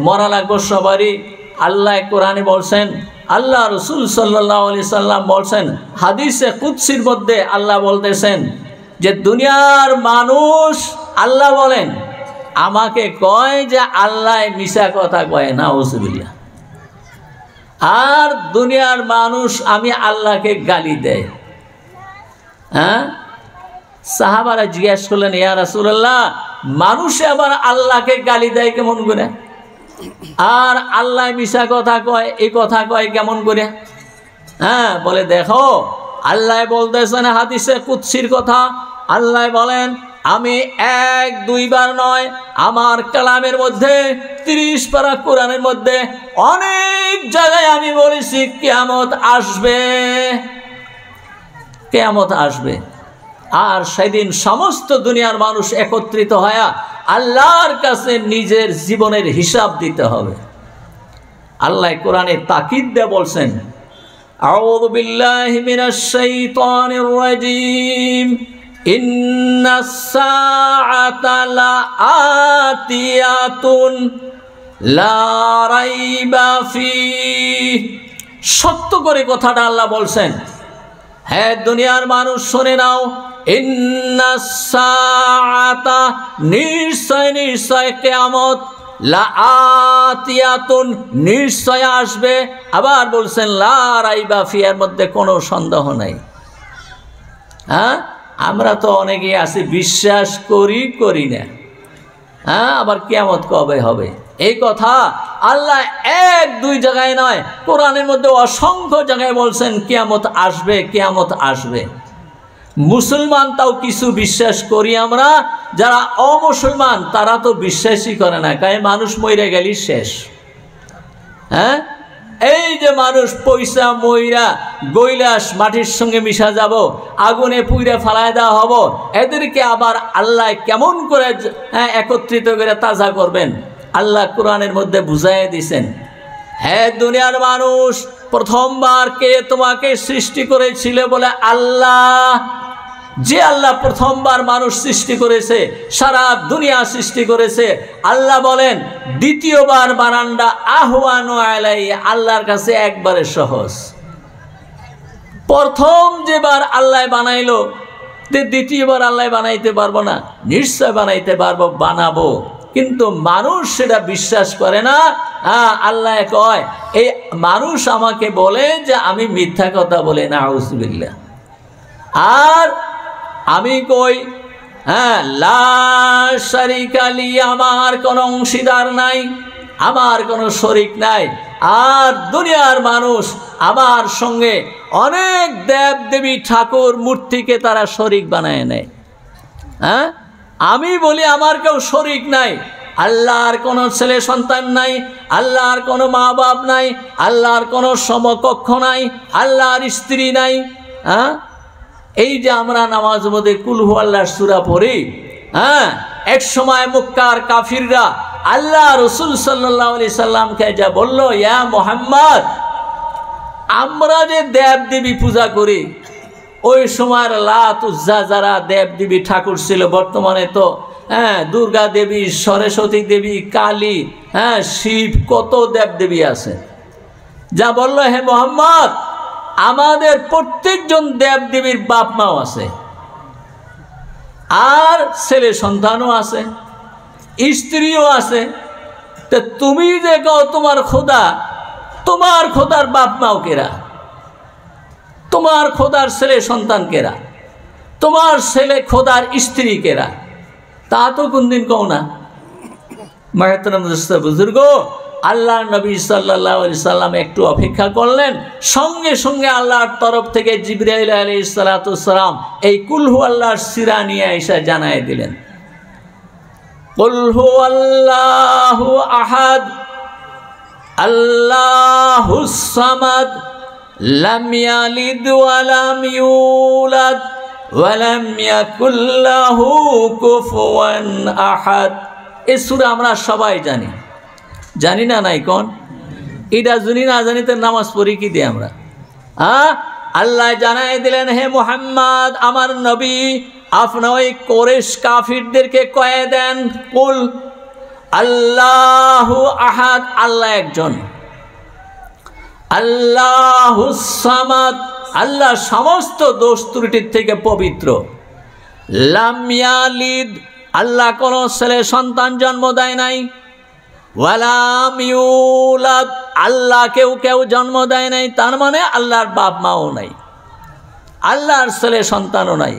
মরা লাগবো সবারই। আল্লাহ কোরআনে বলছেন, আল্লাহ রসুল সাল্লাল্লাহু আলাইহি সাল্লাম বলছেন, হাদিসে কুদসির মধ্যে আল্লাহ বলতেছেন যে দুনিয়ার মানুষ, আল্লাহ বলেন আমাকে কয় যে আল্লাহ মিশা কথা কয়, নাউজুবিল্লাহ। আর দুনিয়ার মানুষ আমি আল্লাহকে গালি দেয়। হ্যাঁ, সাহাবারা জিজ্ঞাসা করলেন, ইয়া রাসূলুল্লাহ, মানুষে আবার আল্লাহকে গালি দেয় কেমন করে, আর আল্লাহ মিশা কথা কয়, এই কথা কয় কেমন করে? হ্যাঁ, বলে দেখো, আল্লাহ বলতেছেন হাদিসে কুদসির কথা। আল্লাহ বলেন, আমি এক দুইবার নয়, আমার কালামের মধ্যে 30 পারা কোরআনের মধ্যে অনেক জায়গায় আমি বলেছি কিয়ামত আসবে, কিয়ামত আসবে। আর সেদিন সমস্ত দুনিয়ার মানুষ একত্রিত হয়ে আল্লাহর কাছে নিজের জীবনের হিসাব দিতে হবে। আল্লাহ কোরআনে তাকিদ দিয়ে বলছেন, আউযু বিল্লাহি মিনাশ শাইতানির রাজীম, ইন্নাস সাআতা লাআতিয়াতুন লা রাইবা ফিহি। সত্য করে কথাটা আল্লাহ বলছেন। হ্যাঁ দুনিয়ার মানুষ শুনে নাও, ইন্নাস সাআতা, নিশ্চয় নিশ্চয় কিয়ামত, লাআতিয়াতুন, নিশ্চয় আসবে। আবার বলছেন লা রাইবা ফিহি, এর মধ্যে কোনো সন্দেহ নাই। হ্যাঁ, আমরা তো অনেকেই আছি বিশ্বাস করি না। হ্যাঁ, আবার কিয়ামত কবে হবে এই কথা আল্লাহ এক দুই জায়গায় নয়, কোরআনের মধ্যে অসংখ্য জায়গায় বলছেন কিয়ামত আসবে, কিয়ামত আসবে। মুসলমান তাও কিছু বিশ্বাস করি আমরা, যারা অমুসলমান তারা তো বিশ্বাসই করে না, কারণ মানুষ মরে গেলি শেষ। হ্যাঁ, এই যে মানুষ পয়সা মইরা গৈলাস মাটির সঙ্গে মিশা যাব, আগুনে পুইরা ফালায় দেওয়া হব, এদেরকে আবার আল্লাহ কেমন করে একত্রিত করে তাজা করবেন আল্লাহ কোরআনের মধ্যে বুঝাই দিয়েছেন। হ্যাঁ দুনিয়ার মানুষ, প্রথমবার কে তোমাকে সৃষ্টি করেছিল? বলে আল্লাহ। যে আল্লাহ প্রথমবার মানুষ সৃষ্টি করেছে, সারা দুনিয়া সৃষ্টি করেছে, আল্লাহ বলেন দ্বিতীয়বার বানানটা আহওয়ানু আলাইহি, আল্লাহর কাছে একবারে সহজ। প্রথম যেবার আল্লাহ বানাইলো দ্বিতীয়বার আল্লাহ বানাইতে পারবো না? নিশ্চয় বানাইতে পারবো, বানাবো। কিন্তু মানুষ সেটা বিশ্বাস করে না। আল্লাহ কয়, এই মানুষ আমাকে বলে যে আমি মিথ্যা কথা বলে, নাউযুবিল্লাহ। আর আমি কই, লা শারিকা লি, আমার কোনো অংশীদার নাই, আমার কোনো শরিক নাই। আর দুনিয়ার মানুষ আমার সঙ্গে অনেক দেব দেবী ঠাকুর মূর্তিকে তারা শরিক বানায় নেয়। আমি বলি আমার কেউ শরিক নাই। আল্লাহর কোনো ছেলে সন্তান নাই, আল্লাহর কোনো মা বাপ নাই, আল্লাহর কোনো সমকক্ষ নাই, আল্লাহর স্ত্রী নাই। এই যে আমরা নামাজ মধ্যে কুল হু আল্লাহর সূরা পড়ি, এক সময় মক্কার কাফিররা আল্লাহ রাসূল সাল্লাল্লাহু আলাইহি সাল্লামকে যা বলল, ইয়া মুহাম্মদ, আমরা যে দেব দেবী পূজা করি, ওই সময়ের লাত উজ্জা যারা দেব দেবী ঠাকুর ছিল, বর্তমানে তো দুর্গা দেবী, সরস্বতী দেবী, কালী, শিব, কত দেব দেবী আছে। যা বলল, হে মুহাম্মদ, আমাদের প্রত্যেকজন দেব দেবীর বাপ মাও আছে, আর ছেলে সন্তানও আছে, স্ত্রীও আছে। তা তুমি যে কও তোমার খোদা, তোমার খোদার বাপ মাও কেরা? তোমার খোদার ছেলে সন্তান কেরা? তোমার ছেলে খোদার স্ত্রী কেরা? তা তো কোনদিন কও না। মাহতারাম বুজুর্গ, আল্লাহর নবী সাল্লাল্লাহু আলাইহি সাল্লাম একটু অপেক্ষা করলেন, সঙ্গে সঙ্গে আল্লাহর তরফ থেকে জিবরাইল আলাইহিস সালাতু সালাম এই কুল হু আল্লাহর সূরা নিয়ে এসে জানায় দিলেন, কুল হু আল্লাহু আহাদ, আল্লাহুস সামাদ, লাম ইয়ালিদ ওয়া লাম ইউলাদ ওয়া লাম ইয়াকুল লাহু কুফুয়ান আহাদ। এই সূরা আমরা সবাই জানি, জানি না? নাই কোন এটা জানি না, জানিতে নামাজ পড়ি কি দিয়ে আমরা? আল্লাহ জানাই দিলেন, হে মুহাম্মদ, আমার নবী, আপনি ওই কুরাইশ কাফিরদেরকে কয়ে দেন, কুল আল্লাহু আহাদ, আল্লাহ একজন, আল্লাহুস সামাদ, আল্লাহ সমস্ত দোষ ত্রুটির থেকে পবিত্র, লাম ইয়ালিদ, আল্লাহ কোনো ছেলে সন্তান জন্ম দেয় নাই, ওয়ালাম ইউলাদ, আল্লাহ কেউ জন্ম দেয় নাই, তার মানে আল্লাহর বাপ মাও নাই, আল্লাহর ছেলে সন্তানও নাই,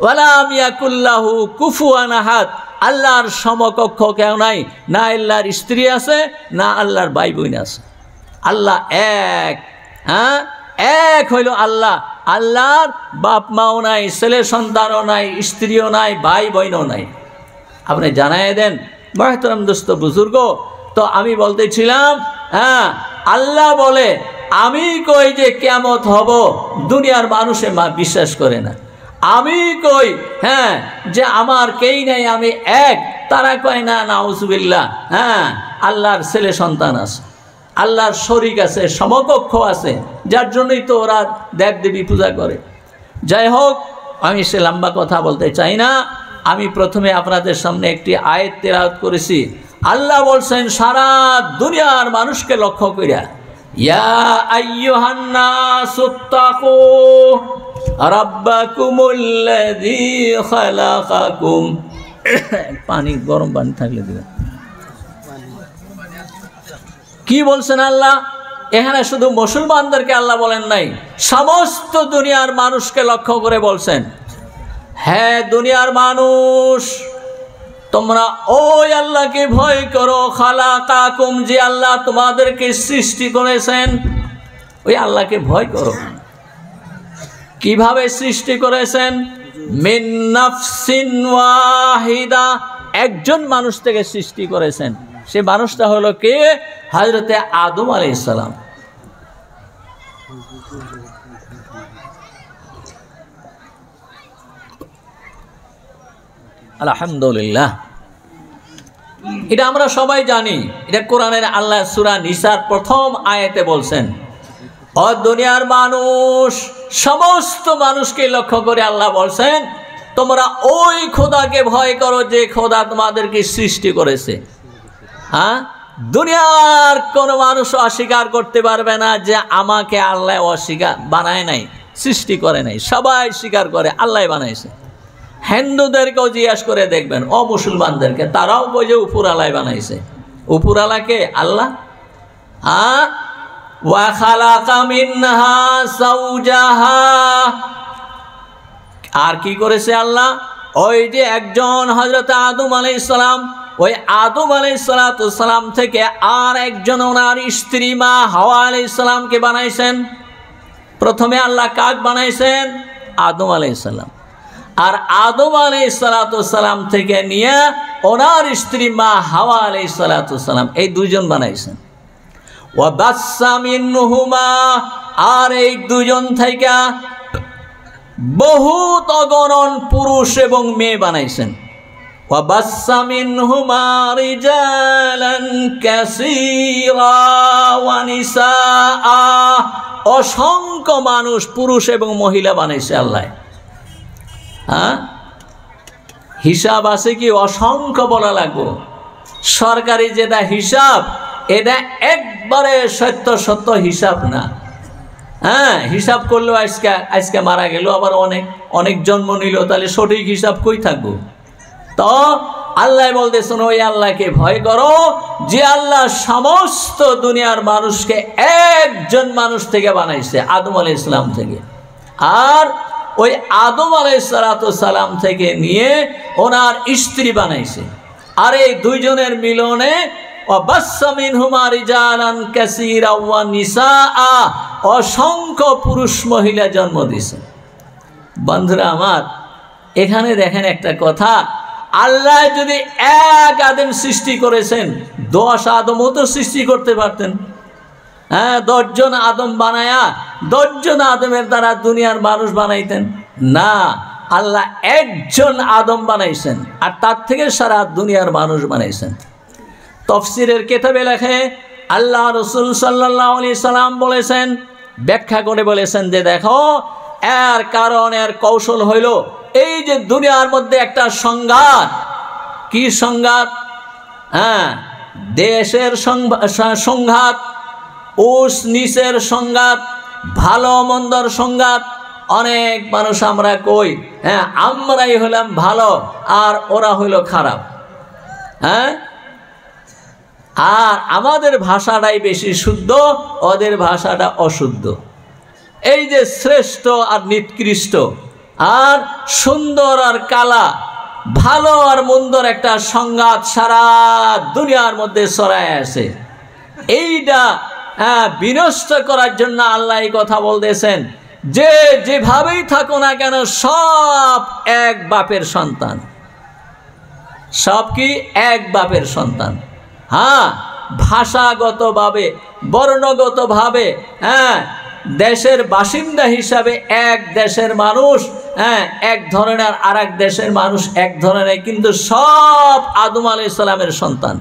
ওয়ালাম ইয়াকুল লাহু কুফুয়ান আহাদ, আল্লাহর সমকক্ষ কেউ নাই, না আল্লাহর স্ত্রী আছে, না আল্লাহর ভাই বোন আছে। আল্লাহ এক, এক হইল আল্লাহ। আল্লাহর বাপ মাও নাই, ছেলে সন্তানও নাই, স্ত্রীও নাই, ভাই বোনও নাই। আপনি জানাই দেন মুহতারাম দোস্ত বুজুর্গ। তো আমি বলতেছিলাম, আল্লাহ বলে, আমি কই যে কিয়ামত হব, দুনিয়ার মানুষে বিশ্বাস করে না। আমি কই যে আমার কেই নাই, আমি এক, তারা কয় না, নাউযুবিল্লাহ, আল্লাহর ছেলে সন্তান আছে, আল্লাহর শরীক আছে, সমকক্ষ আছে, যার জন্যই তো ওরা দেব দেবী পূজা করে। যাই হোক, আমি সে লম্বা কথা বলতে চাই না। আমি প্রথমে আপনাদের সামনে একটি আয়াত তেলাওয়াত করেছি। আল্লাহ বলছেন সারা দুনিয়ার মানুষকে লক্ষ্য করিয়া, ইয়া আইয়ুহান নাসুত্তাকু রাব্বাকুমুল্লাযী খালাকাকুম। পানি, গরম পানি থাকলে দিবেন। কি বলছেন আল্লাহ? এখানে শুধু মুসলমানদেরকে আল্লাহ বলেন নাই, সমস্ত দুনিয়ার মানুষকে লক্ষ্য করে বলছেন, হ্যাঁ দুনিয়ার মানুষ, তোমরা ওই আল্লাহকে ভয় করো, খালাকাকুম, যে আল্লাহ তোমাদেরকে সৃষ্টি করেছেন, ওই আল্লাহকে ভয় করো। কিভাবে সৃষ্টি করেছেন? মিন নাফসিন ওয়াহিদা, একজন মানুষ থেকে সৃষ্টি করেছেন। সে মানুষটা হলো কে? হযরতে আদম আলাইহিস সালাম। আলহামদুলিল্লাহ, এটা আমরা সবাই জানি। এটা কোরআনের আল্লাহ সূরা নিসার প্রথম আয়াতে বলছেন, ও দুনিয়ার মানুষ, সমস্ত মানুষকে লক্ষ্য করে আল্লাহ বলছেন, তোমরা ওই খোদাকে ভয় করো যে খোদা তোমাদেরকে সৃষ্টি করেছে। দুনিয়ার কোনো মানুষ অস্বীকার করতে পারবে না যে আমাকে আল্লাহ অস্বীকার বানায় নাই, সৃষ্টি করে নাই, সবাই স্বীকার করে আল্লাহ বানাইছে। হিন্দুদেরকেও জিজ্ঞাসা করে দেখবেন, অমুসলমানদেরকে, তারাও বোঝে উপরালাই বানাইছে। উপরালাকে আল্লাহ। ওয়া খালাকা মিনহা যাওজাহা, আর কি করেছে আল্লাহ? ওই যে একজন হযরত আদম আলাইহিস সালাম, ওই আদম আলাইহিস সালাম থেকে আর একজন ওনার স্ত্রী মা হাওয়া আলাইহিস সালামকে বানাইছেন। প্রথমে আল্লাহ কাক বানাইছেন? আদম আলাইহিস সালাম। আর আদম আলাইহিস সালাম থেকে নিয়ে ওনার স্ত্রী মা হাওয়া আলাইহিস সালাম, এই দুজন বানাইছেন। ওয়া বাসসা মিনহুমা, আর এই দুজন থেকে বহুত অগণন পুরুষ এবং মেয়ে বানাইছেন। ওয়া বাসসা মিনহুমা রিজালান কাসীরা ওয়া নিসাআ, অসংখ্য মানুষ পুরুষ এবং মহিলা বানাইছে আল্লাহ। হিসাব আছে কি? অসংখ্য বলা লাগবে। সরকারি যেটা হিসাব, এটা একবারে সত্য হিসাব না। হিসাব করলেও আজকে মারা গেল, আবার অনেক জন্ম নিল, তাহলে সঠিক হিসাব কই থাকবো? তো আল্লাহ বলতেছেন, ওই আল্লাহকে ভয় করো যে আল্লাহ সমস্ত দুনিয়ার মানুষকে একজন মানুষ থেকে বানাইছে, আদম আলাইহিস সালাম থেকে। আর ওই আদম আলাইহিস সালাম থেকে নিয়ে ওনার স্ত্রী বানাইছে। আর এই দুইজনের মিলনে বাসসা মিনহুমা রিজালান কাসীরা ওয়া নিসাআ, অসংখ্য পুরুষ মহিলা জন্ম দিয়েছে। বন্ধুরা আমার, এখানে দেখেন একটা কথা, আল্লাহ যদি এক আদম সৃষ্টি করেছেন, 10 আদমও তো সৃষ্টি করতে পারতেন। 10 জন আদম বানায়া 10 জন আদমের দ্বারা দুনিয়ার মানুষ বানাইতেন না। আল্লাহ একজন আদম বানাইছেন, আর তার থেকে সারা দুনিয়ার মানুষ বানাইছেন। তাফসীরের কিতাবে লেখে, আল্লাহ রাসূল সাল্লাল্লাহু আলাইহি সাল্লাম বলেছেন, ব্যাখ্যা করে বলেছেন যে দেখো, এর কারণ, এর কৌশল হইল এই যে দুনিয়ার মধ্যে একটা সংঘাত। কি সংঘাত? দেশের সংঘাত, উস নিচের সংঘাত, ভালো মন্দর সংঘাত। অনেক মানুষ আমরা কই, আমরাই হলাম ভালো আর ওরা হইল খারাপ। আর আমাদের ভাষাটাই বেশি শুদ্ধ, ওদের ভাষাটা অশুদ্ধ। এই যে শ্রেষ্ঠ আর নিকৃষ্ট, আর সুন্দর আর কালা, ভালো আর মন্দর একটা সংঘাত সারা দুনিয়ার মধ্যে ছড়ায় আছে। এইটা বিনষ্ট করার জন্য আল্লাহ এই কথা বলতেছেন যে যেভাবেই থাকো না কেন, সব এক বাপের সন্তান। সব কি? এক বাপের সন্তান। ভাষাগতভাবে, বর্ণগতভাবে, দেশের বাসিন্দা হিসাবে এক দেশের মানুষ এক ধরনের, আর এক দেশের মানুষ এক ধরনের, কিন্তু সব আদম আলাইহিস সালামের সন্তান।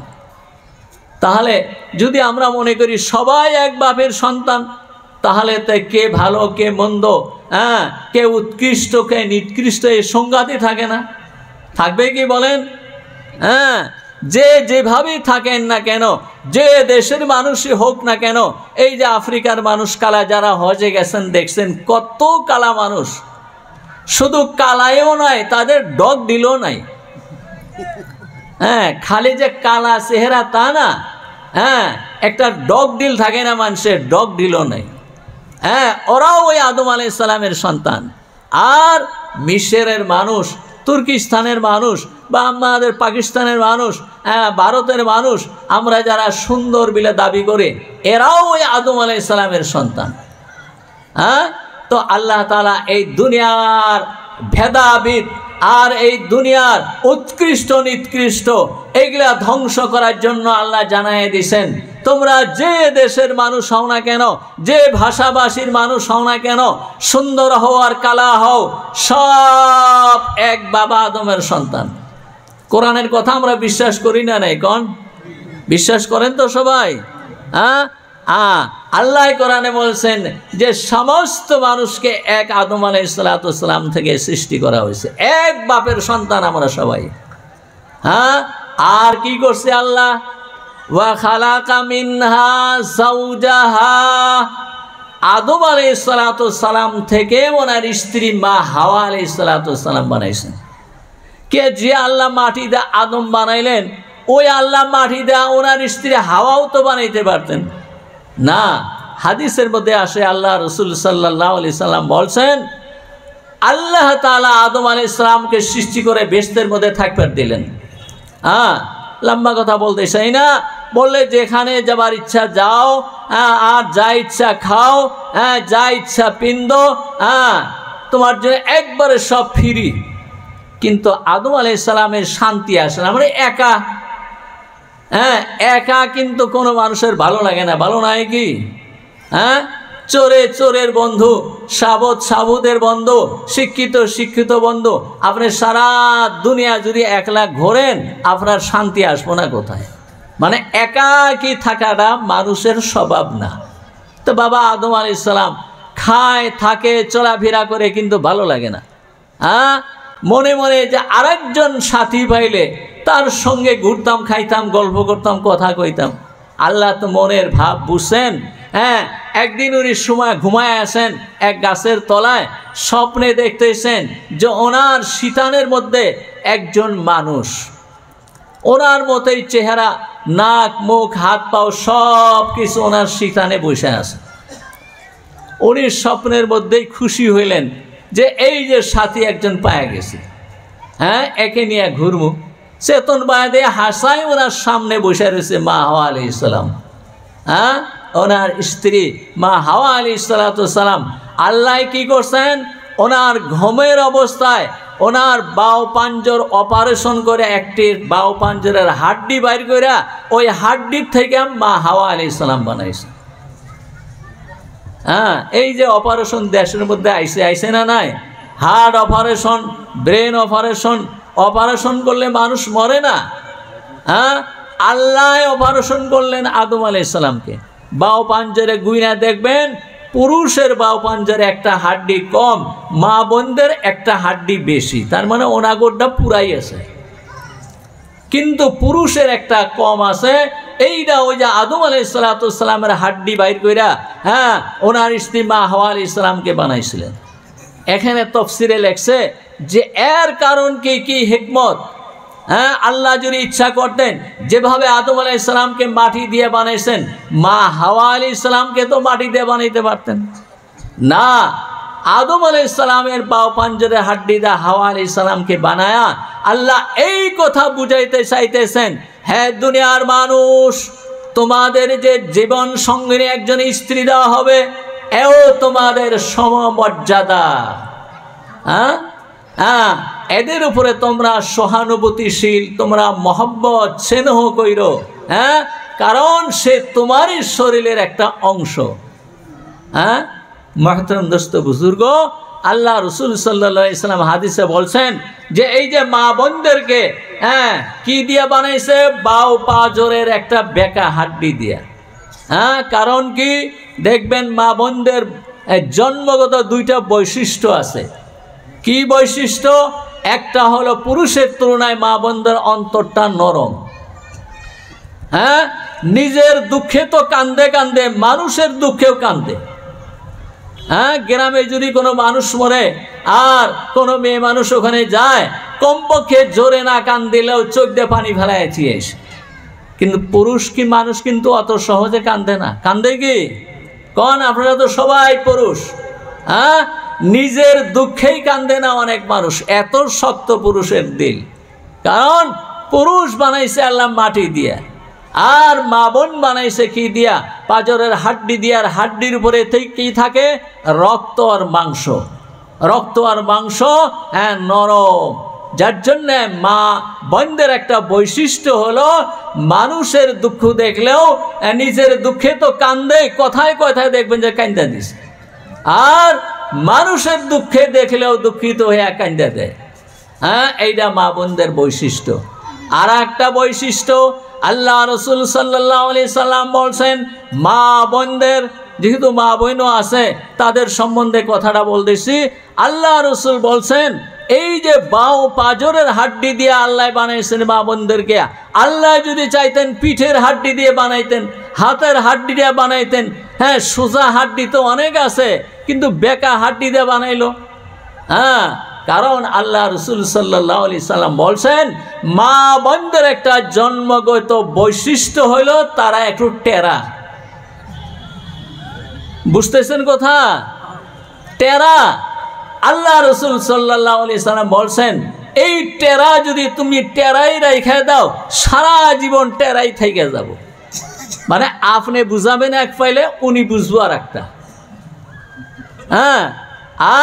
তাহলে যদি আমরা মনে করি সবাই এক বাপের সন্তান, তাহলে তো কে ভালো কে মন্দ, কে উৎকৃষ্ট কে নিকৃষ্ট, এই সংঘাতই থাকে না? থাকবে কি বলেন? যে যেভাবেই থাকেন না কেন, যে দেশের মানুষই হোক না কেন, এই যে আফ্রিকার মানুষ কালা, যারা হজে গেছেন দেখছেন কত কালা মানুষ। শুধু কালায়ও নয়, তাদের ডগ ডিলও নাই। খালি যে কালা চেহারা তা না, একটা ডগ ডিল থাকে না মানুষের, ডগ ডিলও নাই। ওরাও ওই আদম আলাইহিস সালামের সন্তান। আর মিশরের মানুষ, তুর্কিস্তানের মানুষ, বা আমাদের পাকিস্তানের মানুষ, ভারতের মানুষ, আমরা যারা সুন্দর বলে দাবি করে, এরাও ওই আদম আলাইহিস সালামের সন্তান। তো আল্লাহ তাআলা এই দুনিয়ার ভেদাভেদ আর এই দুনিয়ার উৎকৃষ্ট নিকৃষ্ট এগুলা ধ্বংস করার জন্য আল্লাহ জানায় দিয়েছেন, তোমরা যে দেশের মানুষ হও না কেন, যে ভাষাভাষীর মানুষ হও না কেন, সুন্দর হও আর কালা হও, সব এক বাবা আদমের সন্তান। কোরআনের কথা আমরা বিশ্বাস করি না? নাই কোন? বিশ্বাস করেন তো সবাই? আল্লাহ কোরআনে বলছেন যে সমস্ত মানুষকে এক আদম আলাইহিস সালাম থেকে সৃষ্টি করা হয়েছে, এক বাপের সন্তান আমরা সবাই। আর কি করছে আল্লাহ? ওয়া খালাকা মিনহা যাওজাহা, আদম আলাইহিসসালাম থেকে ওনার স্ত্রী মা হাওয়া আলাইহিসসালাম বানাইছেন। কে যে আল্লাহ মাটি দিয়ে আদম বানাইলেন, ওই আল্লাহ মাটি দিয়ে ওনার স্ত্রী হাওয়াও তো বানাইতে পারতেন না। হাদিসের মধ্যে আসে আল্লাহ রসুল সাল্লাল্লাহু আলাইহি সাল্লাম বলছেন, আল্লাহ তাআলা আদম আলাইহিসসালামকে সৃষ্টি করে বেহেশতের মধ্যে থাকবার দিলেন। লম্বা কথা বলতে চাই না, বললে যেখানে যাবার ইচ্ছা যাও, আর যা ইচ্ছা খাও, যা ইচ্ছা পিন্দ, তোমার জন্য একবারে সব ফ্রি। কিন্তু আদম আলাইহিসসালামের শান্তি আসে না, মানে একা। একা কিন্তু কোনো মানুষের ভালো লাগে না, ভালো নয় কি? চোরে চোরের বন্ধু, সাবত সাবুদের বন্ধু, শিক্ষিত শিক্ষিত বন্ধু। আপনি সারা দুনিয়া যদি একলা ঘোরেন, আপনার শান্তি আসবো না কোথায়? মানে একাকী থাকাটা মানুষের স্বভাব না। তো বাবা আদম আলাইহিসসালাম খায় থাকে চলাফেরা করে, কিন্তু ভালো লাগে না। মনে মনে যে আরেকজন সাথী পাইলে তার সঙ্গে ঘুরতাম, খাইতাম, গল্প করতাম, কথা কইতাম। আল্লাহ তো মনের ভাব বুঝছেন। একদিন উনি সময় ঘুমায় আসেন এক গাছের তলায়, স্বপ্নে দেখতেছেন যে ওনার শীতানের মধ্যে একজন মানুষ, ওনার মতোই চেহারা, নাক মুখ হাত পাও সব কিছু ওনার শীতানে বসে আছে। উনি স্বপ্নের মধ্যেই খুশি হইলেন যে এই যে সাথী একজন পায়া গেছে, একে নিয়ে ঘুরমু। চেতন বায়া দিয়ে হাসাই ওনার সামনে বসে রয়েছে মা হাওয়া আলাইহিসসালাম। ওনার স্ত্রী মা হাওয়া আলাইহিসসালাম। আল্লাহ কি করছেন, ওনার ঘুমের অবস্থায় ওনার বাও পাঞ্জর অপারেশন করে একটি বাও পাঞ্জরের হাড্ডি বাইর করে ওই হাড্ডির থেকে মা হাওয়া আলাইহিসসালাম বানাইছে। এই যে অপারেশন দেশের মধ্যে আইসে না নাই, heart operation, brain operation. Operation করলে মানুষ মরে না। আল্লাহ অপারেশন করলেন আদম আলাইহিসসালামকে। বাও পাঞ্জরে গুইনা দেখবেন, পুরুষের বাও পাঞ্জরে একটা হাড্ডি কম, মা বোনদের একটা হাড্ডি বেশি। তার মানে ওনাগরটা পুরাই আছে, কিন্তু পুরুষের একটা কম আছে। এইটা ওই যে আদম আলাইহিসসালামের হাড্ডি বাইর কইরা ওনার স্ত্রী মা হাওয়া আলাইহিসসালামকে বানাইছিলেন। এখানে তফসিরে লেখছে যে এর কারণ কি কি হিকমত। আল্লাহ যদি ইচ্ছা করতেন, যেভাবে আদম আলাইহিসসালামকে মাটি দিয়ে বানাইছেন, মা হাওয়া আলাইহিসসালামকে তো মাটি দিয়ে বানাইতে পারতেন না। আদম আলাইহিসসালামের বাও পাঞ্জরের হাড্ডি দিয়ে হাওয়া আলাইহিসসালামকে বানায়া আল্লাহ এই কথা বুঝাইতে চাইতেছেন, হ্যাঁ দুনিয়ার মানুষ, তোমাদের যে জীবন সঙ্গিনী একজন স্ত্রী দেওয়া হবে, এও তোমাদের সমমর্যাদা। এদের উপরে তোমরা সহানুভূতিশীল, তোমরা মহব্বত স্নেহ কইরো, কারণ সে তোমারই শরীরের একটা অংশ। মুহতারাম দোস্ত বুজুর্গ, আল্লাহ রসুল সাল্লাল্লাহু আলাইহি সাল্লাম হাদিসে বলছেন যে এই যে মা বোনদেরকে কি দিয়ে বানাইছে, বাও পাজরের একটা বেকা হাড্ডি দিয়া। কারণ কি দেখবেন, মা বোনদের জন্মগত দুইটা বৈশিষ্ট্য আছে। কি বৈশিষ্ট্য? একটা হলো পুরুষের তুলনায় মা বোনদের অন্তরটা নরম। নিজের দুঃখে তো কান্দে কান্দে, মানুষের দুঃখেও কান্দে। গ্রামে যদি কোনো মানুষ মরে আর কোনো মেয়ে মানুষ ওখানে যায়, কমপক্ষে জোরে না কান দিলেও চোখ দিয়ে পানি ফেলাইছি এসে। কিন্তু পুরুষ কি মানুষ কিন্তু অত সহজে কান্দে না। কান্দে কি কন? আপনারা তো সবাই পুরুষ। নিজের দুঃখেই কান্দে না অনেক মানুষ, এত শক্ত পুরুষের দিল। কারণ পুরুষ বানাইছে আল্লাহ মাটি দিয়া, আর মা বোন বানাইছে কি দিয়া? পাজরের হাড্ডি দিয়া। আর হাড্ডির উপরে কি থাকে? রক্ত আর মাংস। রক্ত আর মাংস নরম। যার জন্য মা বোনদের একটা বৈশিষ্ট্য হলো, মানুষের দুঃখ দেখলেও নিজের দুঃখে তো কান্দে, কথায় কথায় দেখবেন যে কান্দা দিছে। আর মানুষের দুঃখে দেখলেও দুঃখিত হয়ে কান্দা দেয়। এইটা মা বোনদের বৈশিষ্ট্য। আর একটা বৈশিষ্ট্য আল্লাহ রসুল সাল্লাল্লাহু আলাইহি সাল্লাম বলছেন, মা বোনদের, যেহেতু মা বোনও আছে তাদের সম্বন্ধে কথাটা বলতেছি। আল্লাহ রসুল বলছেন, এই যে বাও পাজরের হাড্ডি দিয়ে আল্লাহ বানাইছেন মা বোনদেরকে, আল্লাহ যদি চাইতেন পিঠের হাড্ডি দিয়ে বানাইতেন, হাতের হাড্ডি দিয়ে বানাইতেন, হ্যাঁ সোজা হাড্ডি তো অনেক আছে, কিন্তু বেকা হাড্ডি দিয়ে বানাইলো। হ্যাঁ, কারণ আল্লাহ রসুল সাল্লাল্লাহু আলাইহি সাল্লাম বলছেন মা বোনদের একটা জন্মগত বৈশিষ্ট্য হইল তারা একটু টেরা। বুঝতেছেন কথা? টেরা। আল্লাহ রসুল সাল্লাল্লাহু আলাইহি সাল্লাম বলছেন এই টেরা যদি তুমি টেরাই রাইখা দাও সারা জীবন টেরাই থেকে যাব। মানে আপনি বুঝাবেন এক পাইলে উনি বুঝবো আর একটা। হ্যাঁ,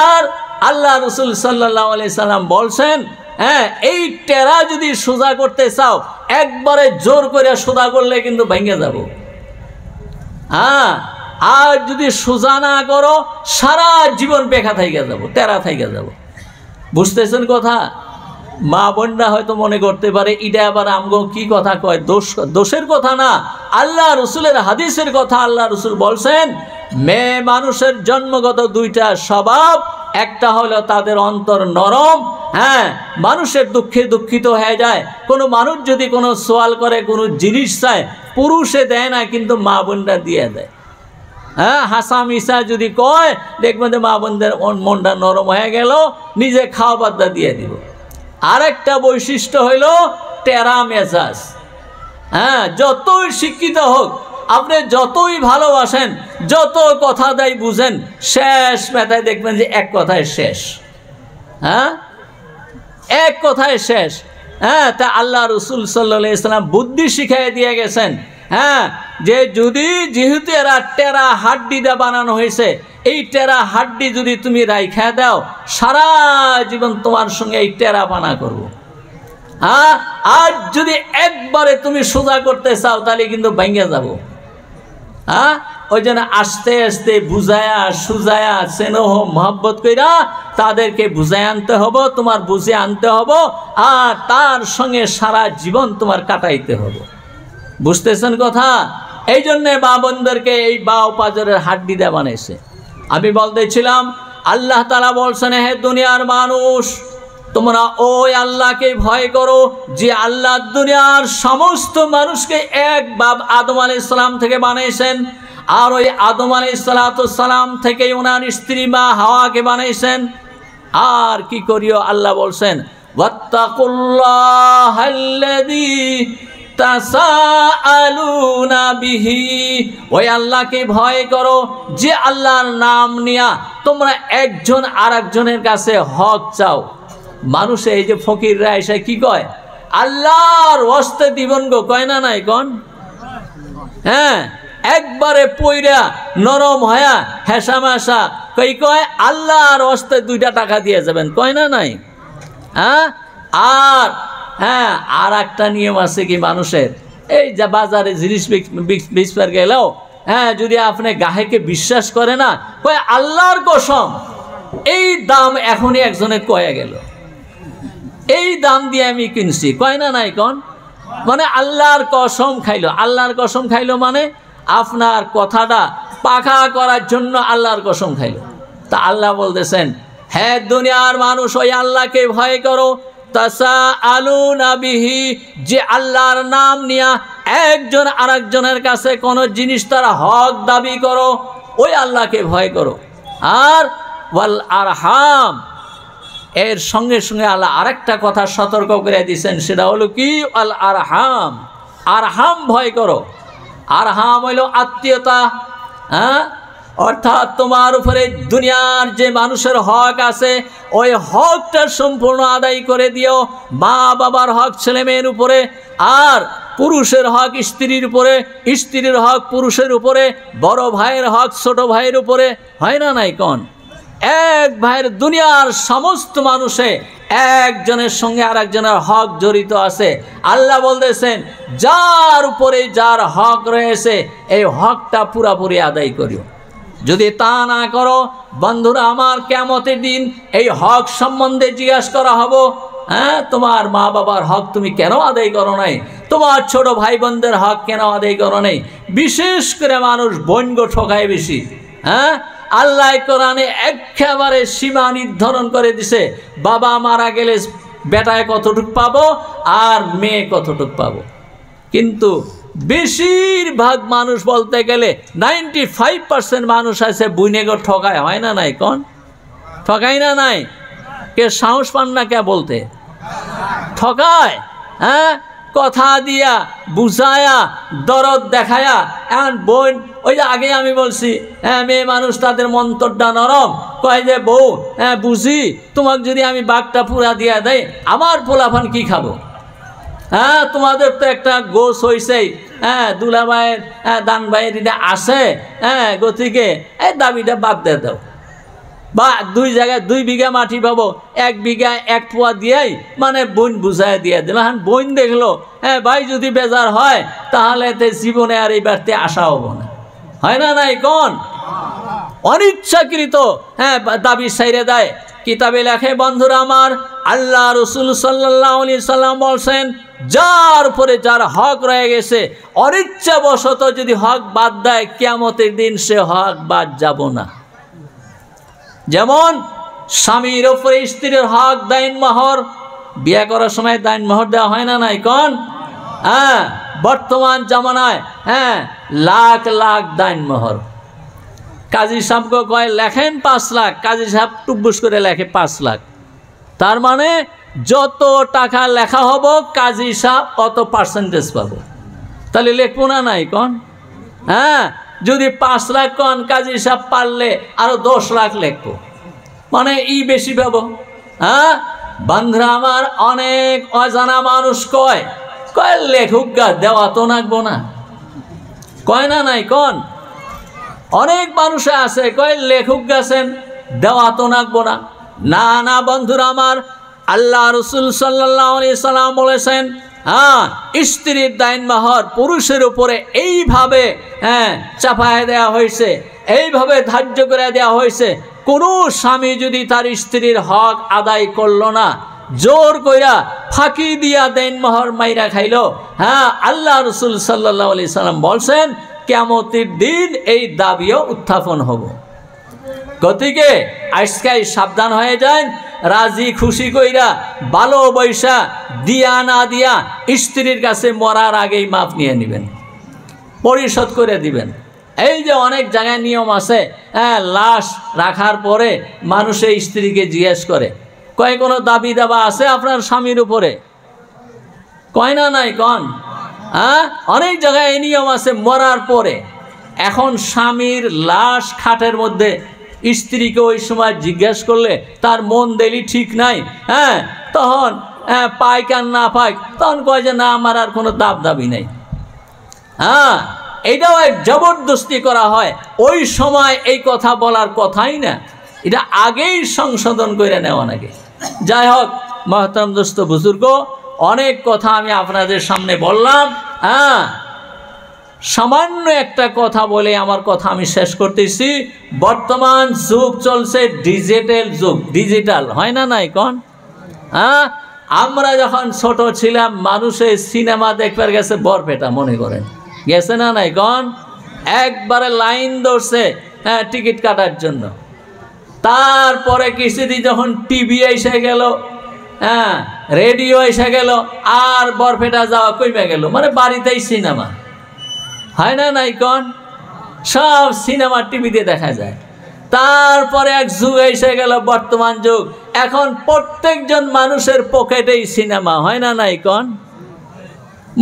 আর আল্লাহ রসুল সাল্লাল্লাহু আলাইহি সাল্লাম বলছেন হ্যাঁ এই টেরা যদি সোজা করতে চাও একবারে জোর করে সোজা করলে কিন্তু ভেঙে যাব। হ্যাঁ, আর যদি সোজা না করো সারা জীবন বেকা থেকে যাব, টেরা থেকে যাব। বুঝতেছেন কথা? মা বোনরা হয়তো মনে করতে পারে এটা আবার আমগো কি কথা কয়, দোষের কথা না, আল্লাহ রসুলের হাদিসের কথা। আল্লাহ রসুল বলছেন মেয়ে মানুষের জন্মগত দুইটা স্বভাব, একটা হলো তাদের অন্তর নরম। হ্যাঁ, মানুষের দুঃখে দুঃখিত হয়ে যায়। কোনো মানুষ যদি কোনো সওয়াল করে, কোনো জিনিস চায়, পুরুষে দেয় না কিন্তু মা বোনরা দিয়ে দেয়। হ্যাঁ, হাসা মিশা যদি কয় দেখবেন যে মা বোনদের মনটা নরম হয়ে গেল, নিজে খাওয়া বাদ্দা দিয়ে দিব। আরেকটা বৈশিষ্ট্য হইল টেরা মেজাজ। হ্যাঁ, যতই শিক্ষিত হোক, আপনি যতই ভালোবাসেন, যত কথা দেয় বুঝেন, শেষ মেথায় দেখবেন যে এক কথায় শেষ। হ্যাঁ, এক কথায় শেষ। হ্যাঁ, তা আল্লাহ রসুল সাল্লাল্লাহু আলাইহি সাল্লাম বুদ্ধি শিখাই দিয়ে গেছেন। হ্যাঁ, যে যদি যেহেতু এরা টেরা হাড্ডি দিয়ে বানানো হয়েছে, এই টেরা হাড্ডি যদি তুমি রাইখা দাও সারা জীবন তোমার সঙ্গে এই টেরা বানা করবো। হ্যাঁ, আর যদি একবারে তুমি সোজা করতে চাও তাহলে কিন্তু ভেঙে যাব। হ্যাঁ, ওই জন্য আস্তে আস্তে বুঝায়া সুজায়া স্নেহ মহব্বত কইরা তাদেরকে বুঝায় আনতে হবো, তোমার বুঝে আনতে হবো, আর তার সঙ্গে সারা জীবন তোমার কাটাইতে হবো। বুঝতেছেন কথা? এই জন্যে মা বোনদেরকে এই বাও পাজরের হাড্ডি দিয়ে বানাইছে। আমি বলতেছিলাম আল্লাহ তাআলা বলছেন হে দুনিয়ার মানুষ তোমরা ওই আল্লাহকে ভয় করো যে আল্লাহ দুনিয়ার সমস্ত মানুষকে এক বাপ আদম আলাইহিস সালাম থেকে বানাইছেন, আর ওই আদম আলাইহিস সালাম থেকে ওনার স্ত্রী মা হাওয়াকে বানাইছেন। আর কি করিও আল্লাহ বলছেন ওয়াত্তাকুল্লাহাল্লাযী তাসাআলুনা বিহি, ওই আল্লাহকে ভয় করো যে আল্লাহর নাম নিয়া তোমরা একজন আরেকজনের কাছে হক চাও। মানুষে এই যে ফকিররা এসে কি কয় আল্লাহর ওয়াস্তে দিবন গো, কয় না নাই কোন? হ্যাঁ, একবারে পইরা নরম হয়া হেসামাশা কই কয় আল্লাহর ওয়াস্তে 2টা টাকা দিয়ে যাবেন, কয় না নাই? হ্যাঁ, আর হ্যাঁ আর একটা নিয়ম আছে কি মানুষের, এই যে বাজারে জিনিস বেচবার গেলেও হ্যাঁ যদি আপনি গাহেকে বিশ্বাস করে না, কয় আল্লাহর কসম এই দাম এখনই একজনে কয়ে গেল, এই দাম দিয়ে আমি কিনছি, কয় না নাই কোন? মানে আল্লাহর কসম খাইলো। আল্লাহর কসম খাইলো মানে আপনার কথাটা পাকা করার জন্য আল্লাহর কসম খাইলো। তা আল্লাহ বলতেছেন হে দুনিয়ার মানুষ ওই আল্লাহকে ভয় করো, তাসাআলুনা বিহি, যে আল্লাহর নাম নিয়া একজন আরেকজনের কাছে কোনো জিনিস তারা হক দাবি করো, ওই আল্লাহকে ভয় করো। আর ওয়াল আরহাম, এর সঙ্গে সঙ্গে আল্লাহ আরেকটা কথা সতর্ক করে দিয়েছেন, সেটা হলো কি আল আরহাম, আরহাম ভয় করো। আরহাম হইল আত্মীয়তা। হ্যাঁ, অর্থাৎ তোমার উপরে দুনিয়ার যে মানুষের হক আছে ওই হকটা সম্পূর্ণ আদায় করে দিও। মা বাবার হক ছেলে মেয়ের উপরে, আর পুরুষের হক স্ত্রীর উপরে, স্ত্রীর হক পুরুষের উপরে, বড় ভাইয়ের হক ছোট ভাইয়ের উপরে, হয় না নাই কোন? এক ভাইয়ের দুনিয়ার সমস্ত মানুষে একজনের সঙ্গে আরেকজনের হক জড়িত আছে। আল্লাহ বলতেছেন যার উপরে যার হক রয়েছে এই হকটা পুরাপুরি আদায় করিও। যদি তা না করো বন্ধুরা আমার, কিয়ামতের দিন এই হক সম্বন্ধে জিজ্ঞাসা করা হবে। হ্যাঁ, তোমার মা বাবার হক তুমি কেন আদায় করো নাই, তোমার ছোট ভাই বোনদের হক কেন আদায় করো নাই। বিশেষ করে মানুষ বৈন্য ঠকায় বেশি। হ্যাঁ, আল্লাহ কোরআনে একেবারে সীমা নির্ধারণ করে দিছে, বাবা মারা গেলে বেটায় কতটুক পাবো আর মেয়ে কতটুক পাবো। কিন্তু বেশিরভাগ মানুষ বলতে গেলে 95% মানুষ আছে বুইনেগর ঠকায়, হয় না নাই কোন? ঠকাই না নাই? কে সাহস পান না কে বলতে? ঠকায়। হ্যাঁ, কথা দিয়া বুঝায়া দরদ দেখায়া। এখন বোন, ওই যে আগে আমি বলছি, হ্যাঁ মেয়ে মানুষ তাদের মন্তরটা নরম, কয় যে বউ হ্যাঁ বুঝি তোমাকে যদি আমি বাঘটা পুরা দিয়া দেয় আমার পোলাফান কি খাবো? হ্যাঁ তোমাদের তো একটা গোস হয়েছেই, হ্যাঁ দুলাভাইয়ের দান ভাইয়ের এটা আসে, হ্যাঁ গতিকে এই দাবিটা বাদ দিয়ে দাও। বা 2 জায়গায় 2 বিঘা মাটি পাবো, 1 বিঘা 1 পোয়া দিয়াই মানে বোন বুঝাই দিয়ে দিল। হ্যাঁ বোন দেখলো হ্যাঁ ভাই যদি বেজার হয় তাহলে জীবনে আর এই বাড়তে আসা হবো না, হয় না নাই কোন? অনিচ্ছাকৃত হ্যাঁ দাবি সাইরে দেয়। কিতাবে লেখে বন্ধুরা আমার, আল্লাহ রসুল সাল্লাল্লাহু আলাইহি সাল্লাম বলছেন, যার উপরে যার হক রয়ে গেছে অনিচ্ছাবশত যদি হক বাদ দেয় কিয়ামতের দিন সে হক বাদ যাব না। যেমন স্বামীর উপরে স্ত্রীর হক দাইন মোহর, বিয়ে করার সময় দাইন মোহর দেওয়া হয় না নাই কোন? হ্যাঁ বর্তমান জামানায় হ্যাঁ লাখ লাখ দাইন মোহর। কাজী সাহেবকে কয় লেখেন 5 লাখ, কাজী সাহেব টুব্বুস করে লেখে 5 লাখ। তার মানে যত টাকা লেখা হবো কাজী সাহেব অত পার্সেন্টেজ পাবো। তাহলে লেখবো না নাই কোন? হ্যাঁ যদি 5 লাখ কোন কাজী সাহেব পারলে আরো 10 লাখ লিখবো, মানে বেশি পাবো। হ্যাঁ বন্ধুরা আমার, অনেক অজানা মানুষ কয় কয় লেখুক গা, দেওয়া তো নাকবো না, কয় না নাই কোন? অনেক মানুষ আছে কয় লেখুক গেছেন, দেওয়া তো নাকবো না। না না বন্ধুরা আমার, আল্লাহ রসুল সাল্লাল্লাহু আলাইহি সাল্লাম বলেছেন, হ্যাঁ স্ত্রীর দাইন মোহর পুরুষের উপরে এইভাবে হ্যাঁ চাপায় দেওয়া হয়েছে, এইভাবে ধার্য করে দেওয়া হয়েছে, কোনো স্বামী যদি তার স্ত্রীর হক আদায় করলো না, জোর কইরা ফাঁকি দিয়া দাইন মোহর মাইরা খাইলো, হ্যাঁ আল্লাহ রসুল সাল্লাল্লাহু আলাইহি সাল্লাম বলছেন কিয়ামতের দিন এই দাবিও উত্থাপন হব। গতিকে আজকে সাবধান হয়ে যান, রাজি খুশি কইরা ভালো বৈশা দিয়া না দিয়া স্ত্রীর কাছে মরার আগেই মাপ নিয়ে নেবেন, পরিশোধ করে দিবেন। এই যে অনেক জায়গায় নিয়ম আছে, হ্যাঁ লাশ রাখার পরে মানুষের স্ত্রীকে জিজ্ঞেস করে কয় কোনো দাবি দাবা আছে আপনার স্বামীর উপরে? কয় না নাই কন? হ্যাঁ অনেক জায়গায় এই নিয়ম আছে মরার পরে। এখন স্বামীর লাশ খাটের মধ্যে, স্ত্রীকে ওই সময় জিজ্ঞেস করলে তার মন দিলি ঠিক নাই, হ্যাঁ তখন পাইক আর না পাইক তখন কয় যে না আমার আর কোনো দাবি নেই। হ্যাঁ এটাও এক জবরদস্তি করা হয়, ওই সময় এই কথা বলার কথাই না, এটা আগেই সংশোধন করে নেওয়া নাকি। যাই হোক মহতরম দোস্ত বুজুর্গ, অনেক কথা আমি আপনাদের সামনে বললাম। হ্যাঁ সামান্য একটা কথা বলে আমার কথা আমি শেষ করতেছি। বর্তমান যুগ চলছে ডিজিটাল যুগ, ডিজিটাল, হয় না নাই কোন? হ্যাঁ আমরা যখন ছোট ছিলাম মানুষের সিনেমা দেখবার গেছে বরপেটা, মনে করেন গেছে না নাই কোন? একবারে লাইন ধরছে হ্যাঁ টিকিট কাটার জন্য। তারপরে কিছুদিন যখন টিভি এসে গেল, হ্যাঁ রেডিও এসে গেল, আর বরপেটা যাওয়া কমে গেল, মানে বাড়িতেই সিনেমা, হয় না নাই কোন? সব সিনেমা টিভিতে দেখা যায়। তারপরে এক যুগ এসে গেল বর্তমান যুগ, এখন প্রত্যেকজন মানুষের পকেটেই সিনেমা, হয় না নাই কোন?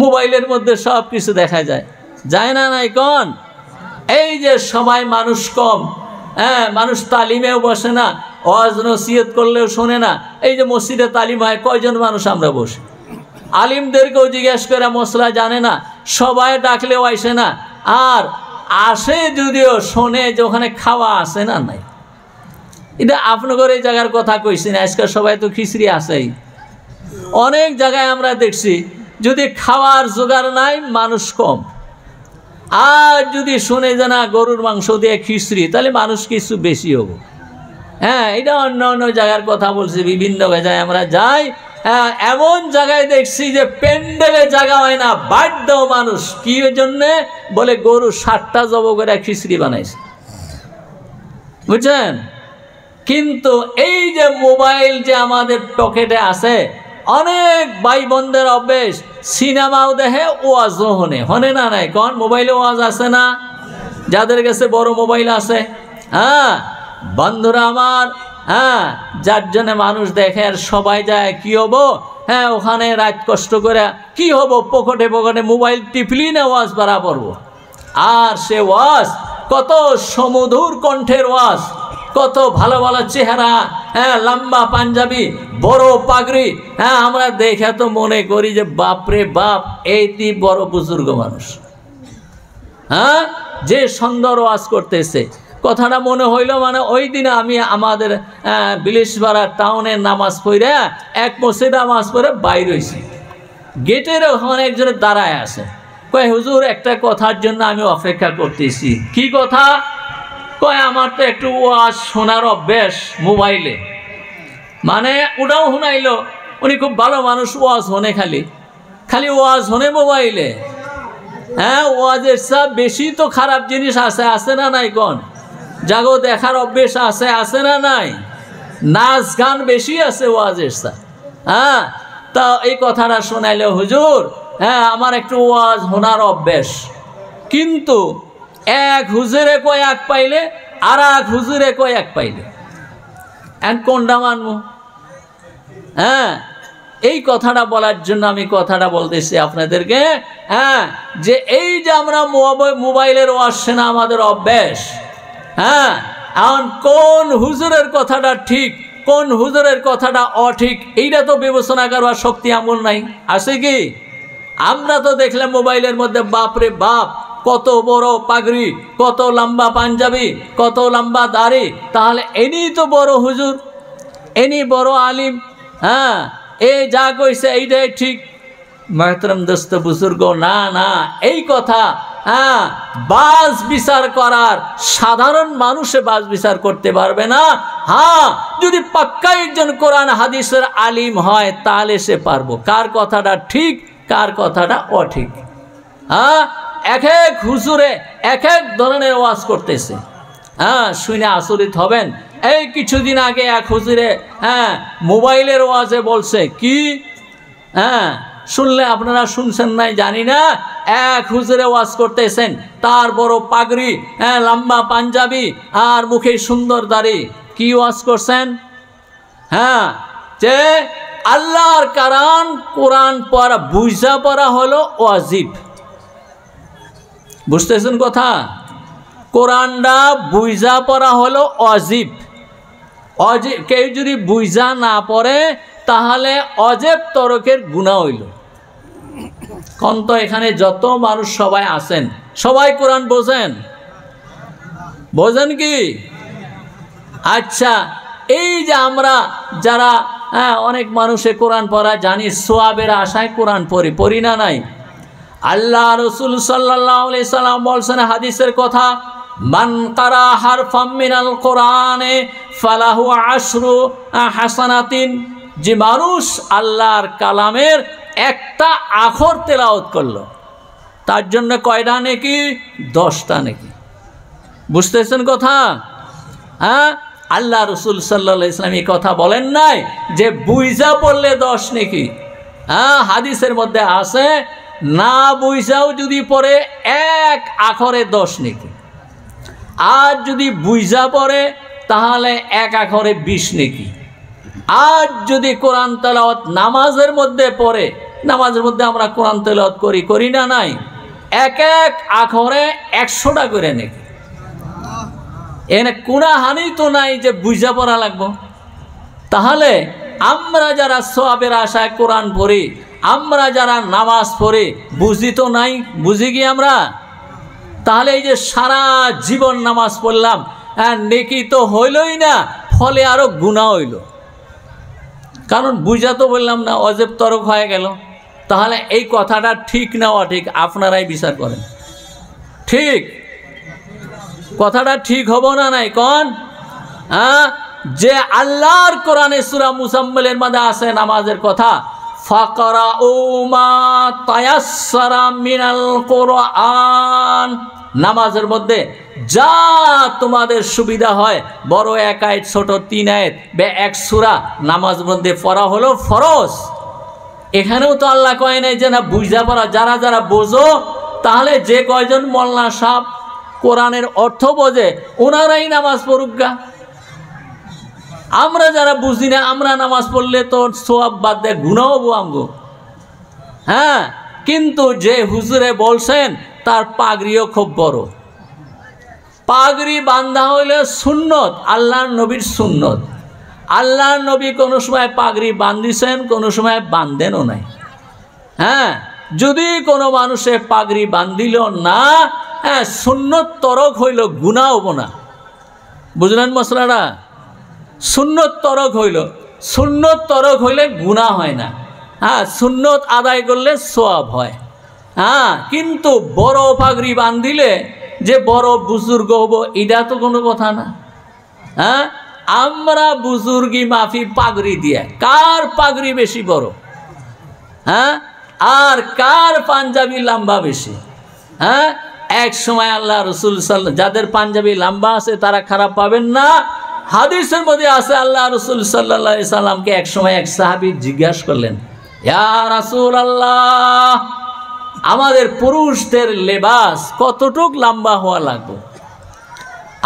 মোবাইলের মধ্যে সব কিছু দেখা যায়, যায় না নাই কোন? এই যে সবাই মানুষ কম, হ্যাঁ মানুষ তালিমেও বসে না, ওয়াজ নসিহত করলেও শোনে না। এই যে মসজিদে তালিম হয় কয়জন মানুষ আমরা বসি, আলিমদেরকেও জিজ্ঞেস করে মশলা জানে না, সবাই ডাকলেও আসে না, আর আসে যদিও শোনে যে ওখানে খাওয়া আসে না নাই। এটা আপনাদের এই জায়গার কথা কইছি না, আজকাল সবাই তো খিচড়ি আসেই। অনেক জায়গায় আমরা দেখছি যদি খাওয়ার জোগাড় নাই মানুষ কম, আর যদি শুনে যে না গরুর মাংস দিয়ে খিচড়ি তাহলে মানুষ কিছু বেশি হবো। হ্যাঁ এটা অন্য অন্য জায়গার কথা বলছি, বিভিন্ন জায়গায় আমরা যাই, হ্যাঁ এমন জায়গায় দেখছি যে প্যান্ডেলে জায়গা হয় না, বাধ্য মানুষ কি জন্যে বলে গরু 60টা জব করে খিচড়ি বানাইছে, বুঝছেন? কিন্তু এই যে মোবাইল যে আমাদের পকেটে আছে, অনেক ভাই বোনদের অভ্যেস সিনেমাও দেখে ওয়াজও হনে না নাই কোন মোবাইলে ওয়াজ আছে না যাদের কাছে বড় মোবাইল আছে হ্যাঁ বন্ধুরা আমার হ্যাঁ যার জন্য মানুষ দেখে আর সবাই যায় কি হবো হ্যাঁ ওখানে রাত কষ্ট করে কি হবো পকেটে মোবাইল টিপলি না ওয়াজ বাড়া পড়বো আর সে ওয়াজ কত সমধুর কণ্ঠের ওয়াজ কত ভালো ভালো চেহারা হ্যাঁ লম্বা পাঞ্জাবি বড় পাগড়ি হ্যাঁ আমরা দেখে তো মনে করি যে বাপরে বাপ এইটি বড় বুজুর্গ মানুষ হ্যাঁ যে সুন্দর ওয়াজ করতেছে কথাটা মনে হইল মানে ওই দিনে আমি আমাদের বিলিশপাড়া টাউনের নামাজ পড়ে এক মসজিদে নামাজ পড়ে বাইর হয়েছি গেটের ওখানে একজনের দাঁড়ায় আছে কয় হুজুর একটা কথার জন্য আমি অপেক্ষা করতেছি কি কথা কয় আমার তো একটু ওয়াজ শোনার অভ্যেস মোবাইলে মানে ওটাও শুনাইলো উনি খুব ভালো মানুষ ওয়াজ শোনে খালি ওয়াজ শোনে মোবাইলে হ্যাঁ ওয়াজের সব বেশি তো খারাপ জিনিস আছে না নাই কোন জাগো দেখার অভ্যেস আছে না নাই নাচ গান বেশি আছে ওয়াজের সব হ্যাঁ তা এই কথাটা শোনাইলো হুজুর হ্যাঁ আমার একটু ওয়াজ শোনার অভ্যেস কিন্তু এক হুজুরে কয় এক পাইলে আর এক হুজুরে কয় এক পাইলে এখন কোনটা মানবো হ্যাঁ এই কথাটা বলার জন্য আমি কথাটা বলতেছি আপনাদেরকে হ্যাঁ যে এই যে আমরা মোবাইলের ওয়াজ শোনা আমাদের অভ্যাস হ্যাঁ এখন কোন হুজুরের কথাটা ঠিক কোন হুজুরের কথাটা অঠিক এইটা তো বিবেচনা করবার শক্তি আমল নাই আছে কি আমরা তো দেখলাম মোবাইলের মধ্যে বাপরে বাপ কত বড় পাগড়ি কত লম্বা পাঞ্জাবি কত লম্বা দাড়ি তাহলে এনি তো বড় হুজুর এনি বড় আলিম হ্যাঁ এই যা কইছে এইটাই ঠিক মাহতরম দোস্ত বুজুর্গ না এই কথা হ্যাঁ বাজ বিচার করার সাধারণ মানুষে বাজ বিচার করতে পারবে না হ্যাঁ যদি পাক্কা একজন কোরআন হাদিসের আলিম হয় তাহলে সে পারবো কার কথাটা ঠিক কার কথাটা অঠিক হ্যাঁ এক এক হুজুরে এক এক ধরনের ওয়াজ করতেছে হ্যাঁ শুনে আচরিত হবেন এই কিছুদিন আগে এক হুজুরে হ্যাঁ মোবাইলের ওয়াজে বলছে কি হ্যাঁ শুনলে আপনারা শুনছেন নাই জানি না এক হুজুরে ওয়াজ করতেছেন তার বড় পাগড়ি হ্যাঁ লম্বা পাঞ্জাবি আর মুখে সুন্দর দাড়ি কি ওয়াজ করছেন হ্যাঁ যে আল্লাহর কোরআন পড়া বুঝা পড়া হলো ওয়াজিব বুঝতেছেন কথা কোরআনটা বুঝা পড়া হলো অজিব কেউ যদি বুঝা না পড়ে তাহলে অজেব তরকের গুনাহ হইল কোন তো এখানে যত মানুষ সবাই আছেন সবাই কোরআন বোঝেন কি আচ্ছা এই যে আমরা যারা অনেক মানুষে কোরআন পড়া জানি সোয়াবের আশায় কোরআন পড়ি না নাই আল্লাহ রসুল সাল্লাল্লাহু আলাইহি সাল্লাম বলছেন হাদিসের কথা মান কারা হারফাম মিনাল কোরআনে ফালাহু আশরু হাসানাতিন যে মানুষ আল্লাহর কালামের একটা আখর তেলাওয়াত করলো তার জন্য কয়টা নেকি 10টা নেকি বুঝতেছেন কথা হ্যাঁ আল্লাহ রসুল সাল্লাল্লাহু আলাইহি সাল্লাম এই কথা বলেন নাই যে বুইজা পড়লে 10 নেকি হ্যাঁ হাদিসের মধ্যে আছে না বুঝাও যদি পড়ে এক আখরে 10 নেকি আর যদি বুঝা পড়ে তাহলে এক আখরে 20 নেকি আর যদি কোরআন তেলাওয়াত নামাজের মধ্যে পড়ে নামাজের মধ্যে আমরা কোরআন তেলাওয়াত করি না নাই এক এক আখরে 100টা করে নেকি এনে কোনা হানি তো নাই যে বুঝা পড়া লাগবো তাহলে আমরা যারা সওয়াবের আশায় কোরআন পড়ি আমরা যারা নামাজ পড়ি বুঝি তো নাই বুঝি কি আমরা তাহলে এই যে সারা জীবন নামাজ পড়লাম নেকি তো হইলই না ফলে আরো গুনাহ হইল কারণ বুঝা তো বললাম না অজেব তরক হয়ে গেল তাহলে এই কথাটা ঠিক না অঠিক আপনারাই বিচার করেন ঠিক কথাটা ঠিক হবো না নাই কোন যে আল্লাহর কোরআনে সূরা মুজাম্মিলের মধ্যে আছে নামাজের কথা ফাকরাউ মা তায়াসসারা মিনাল কোরআন নামাজের মধ্যে যা তোমাদের সুবিধা হয় বড় এক আয়াত ছোট 3 আয়াত বে এক সূরা নামাজের মধ্যে পড়া হলো ফরজ এখানেও তো আল্লাহ কয় নাই যে না বুঝা পড়া, যারা যারা বোঝো, তাহলে যে কয়জন মোল্লা সাহেব কোরআনের অর্থ বোঝে ওনারাই নামাজ পড়ুক। আমরা যারা বুঝি না, আমরা নামাজ পড়লে তো সওয়াব বাদ দেয়, গুনাহ হবো আমগো। হ্যাঁ, কিন্তু যে হুজুরে বলছেন তার পাগড়িও খুব বড়। পাগড়ি বান্ধা হইলে সুন্নত, আল্লাহর নবীর সুন্নত। আল্লাহর নবী কোনো সময় পাগড়ি বান্ধিছেন, কোনো সময় বান্ধেনও নাই। হ্যাঁ, যদি কোনো মানুষে পাগড়ি বান্ধিল না, হ্যাঁ, সুন্নত তরক হইল, গুনাহ হবো না। বুঝলেন মশলাটা? সুন্নত তরক হইল, সুন্নত তরক হইলে গুনাহ হয় না। হ্যাঁ, সুন্নত আদায় করলে সওয়াব হয়। হ্যাঁ, কিন্তু বড় পাগড়ি বান্ধিলে যে বড় বুজুর্গ হবো এটা তো কোনো কথা না। হ্যাঁ, আমরা বুজুর্গি মাফি পাগড়ি দিয়ে কার পাগড়ি বেশি বড়? হ্যাঁ, আর কার পাঞ্জাবি লম্বা বেশি? হ্যাঁ, এক সময় আল্লাহ রসুল যাদের পাঞ্জাবি লম্বা আছে তারা খারাপ পাবেন না। হাদিসের মধ্যে আছে আল্লাহ রসুল সাল্লাল্লাহু আলাইহি সাল্লামকে এক সময় এক সাহাবী জিজ্ঞাসা করলেন, ইয়া রাসূলুল্লাহ, আমাদের পুরুষদের লেবাস কতটুক লম্বা হওয়া লাগবে?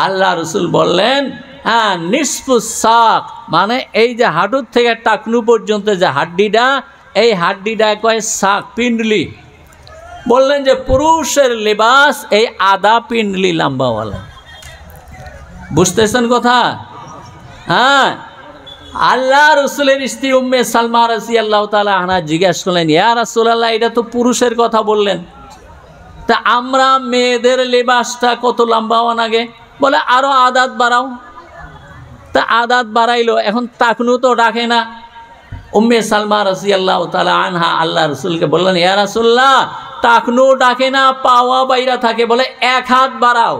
আল্লাহ রসুল বললেন, হ্যাঁ, নিসফু সাক, মানে এই যে হাঁটুর থেকে টাকনু পর্যন্ত যে হাড্ডিটা, এই হাড্ডিটা কয় সাক, পিন্ডলি। বললেন যে পুরুষের লেবাস এই আধা পিন্ডলি লম্বাওয়ালা। বুঝতেছেন কথা? হ্যাঁ, আল্লাহ রসুলের স্ত্রী উম্মে সালমা রাদিয়াল্লাহু তাআলা আনহা জিজ্ঞাসা করলেন, ইয়া রাসূলুল্লাহ, এটা তো পুরুষের কথা বললেন, তা আমরা মেয়েদের লেবাসটা কত লম্বা হওয়া লাগে? বলে আরো আদাত বাড়াও। তা আদাত বাড়াইলো, এখন টাকনু তো ডাকে না। উম্মে সালমা রাদিয়াল্লাহু তাআলা আনহা আল্লাহ রসুলকে বললেন, ইয়া রাসূলুল্লাহ, টাকনু ডাকে না, পাওয়া বাইরা থাকে, বলে এক হাত বাড়াও।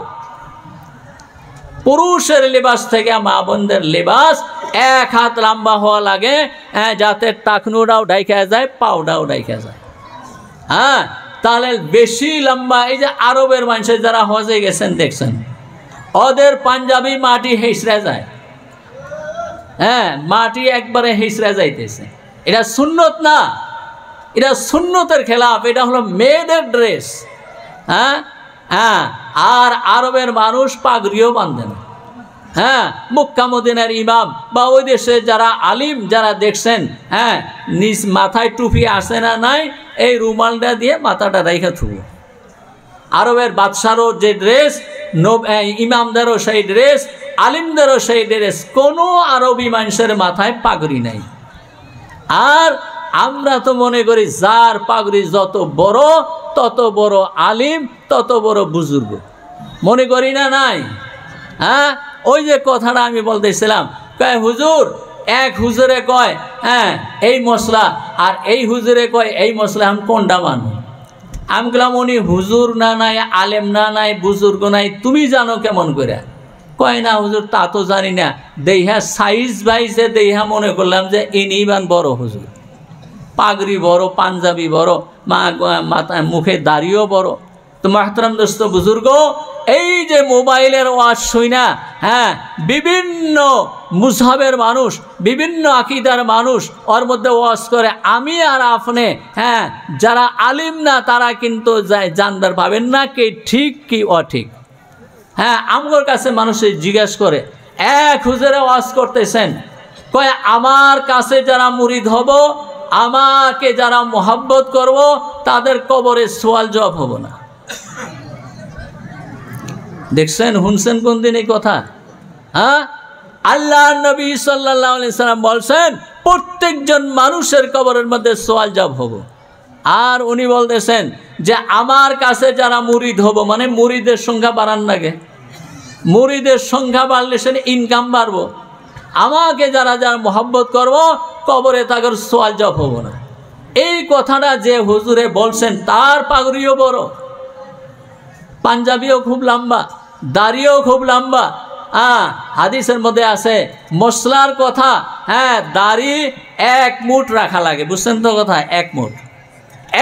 পুরুষের লেবাস থেকে মা বোনদের লেবাস এক হাত লম্বা হওয়া লাগে, যাতে টাকনুটাও ডাইকা যায়, পাওটাও ডাইকা যায়। হ্যাঁ, তাহলে বেশি লম্বা। এই যে আরবের মানুষের যারা হজে গেছেন দেখছেন, ওদের পাঞ্জাবি মাটি হেঁচড়ে যায়। হ্যাঁ, মাটি একবারে হেঁচড়ে যাইতেছে। এটা সুন্নত না, এটা সুন্নতের খেলাফ, এটা হলো মেয়েদের ড্রেস। হ্যাঁ হ্যাঁ, আর আরবের মানুষ পাগড়িও বাঁধে না। হ্যাঁ, মক্কা মদিনার ইমাম বা ওই দেশে যারা আলিম যারা দেখছেন, হ্যাঁ, নিজ মাথায় টুপি আসে না নাই, এই রুমালটা দিয়ে মাথাটা রাইখা থুব। আরবের বাদশারও যে ড্রেস, ইমামদেরও সেই ড্রেস, আলিমদেরও সেই ড্রেস, কোনো আরবি মানুষের মাথায় পাগড়ি নাই। আর আমরা তো মনে করি যার পাগড়ি যত বড় তত বড় আলিম, তত বড় বুজুর্গ, মনে করি না? নাই? হ্যাঁ, ওই যে কথাটা আমি বলতেছিলাম, কয় হুজুর, এক হুজুরে কয় হ্যাঁ এই মশলা, আর এই হুজুরে কয় এই মশলা, আমি কোনটা মানো? আমি বললাম, উনি হুজুর না নাই, আলেম না নাই, বুজুর্গ নাই, তুমি জানো কেমন করে? কয় না হুজুর, তা তো জানি না, দেহা সাইজ বাইজে দেহা মনে করলাম যে ইনি বান বড় হুজুর, পাগড়ি বড়, পাঞ্জাবি বড়, মাথা মুখে দাড়িও বড়। তো মাহতারাম দোস্ত বুজুর্গ, এই যে মোবাইলের ওয়াজ শুই না, হ্যাঁ, বিভিন্ন মুজহাবের মানুষ, বিভিন্ন আকীদার মানুষ ওর মধ্যে ওয়াজ করে, আমি আর আপনি, হ্যাঁ, যারা আলিম না তারা কিন্তু জানবার পাবেন না কি ঠিক কি অঠিক। হ্যাঁ, আমার কাছে মানুষে জিজ্ঞেস করে, এক হুজুরে ওয়াজ করতেছেন, কয় আমার কাছে যারা মুরিদ হব, আমাকে যারা মোহাব্বত করব, তাদের কবরে সওয়াল জবাব হব না। দেখছেন, শুনছেন কোন দিন এই কথা? হ্যাঁ, আল্লাহ নবী সাল্লাল্লাহু আলাইহি সাল্লাম বলছেন প্রত্যেকজন মানুষের কবরের মধ্যে সওয়াল জবাব হব। আর উনি বলতেছেন যে আমার কাছে যারা মুরিদ হব, মানে মুরিদের সংখ্যা বাড়ান লাগে, মুরিদের সংখ্যা বাড়লে সে ইনকাম বাড়বো, আমাকে যারা যারা মোহাব্বত করব, কবরে তাদের সওয়াল জবাব হব না। এই কথাটা যে হুজুরে বলছেন তার পাগড়িও বড়, পাঞ্জাবিও খুব লম্বা, দাড়িও খুব লম্বা। হ্যাঁ, হাদিসের মধ্যে আছে মশলার কথা, হ্যাঁ, দাড়ি এক মুঠ রাখা লাগে, বুঝছেন তো কথা? এক মুঠ,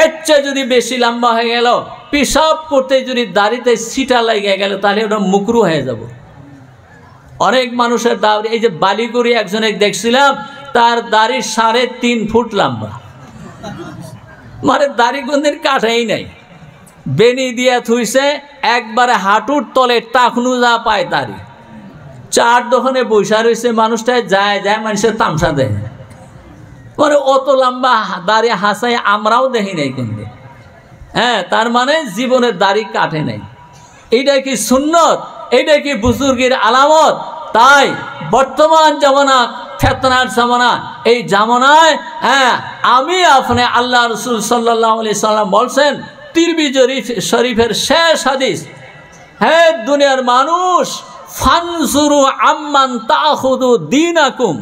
এর চেয়ে যদি বেশি লম্বা হয়ে গেল, পেশাব করতে যদি দাড়িতে ছিটা লেগে গেল, তাহলে ওটা মুকরু হয়ে যাব। অনেক মানুষের দাড়ি, এই যে বালিগুড়ি একজনে দেখছিলাম, তার দাড়ি 3.5 ফুট লম্বা। মানে দাড়ি কোনদিন কাটাই নাই, বেনি দিয়া থুইছে, একবারে হাঁটুর তলে টাকনু যা পায় দাড়ি। চার দোকানে বৈশা রয়েছে, মানুষটায় যায় যায় মানুষের তামসা দেয়। মানে অত লম্বা দাড়ি হাসাই আমরাও দেখি নাই কোনদিন। হ্যাঁ, তার মানে জীবনের দাড়ি কাটে নাই। এইটা কি সুন্নত? এইটা কি বুজুর্গের আলামত? তাই বর্তমান জামানা ফেতনার জামানা, এই জামানায় আমি আপনি আল্লাহ রসুল সাল্লাল্লাহু আলাইহি সাল্লাম বলছেন, তিরমিজি শরীফের শেষ হাদিস, হে দুনিয়ার মানুষ, ফানজুরু আম্মান তাখুদু দীনাকুম,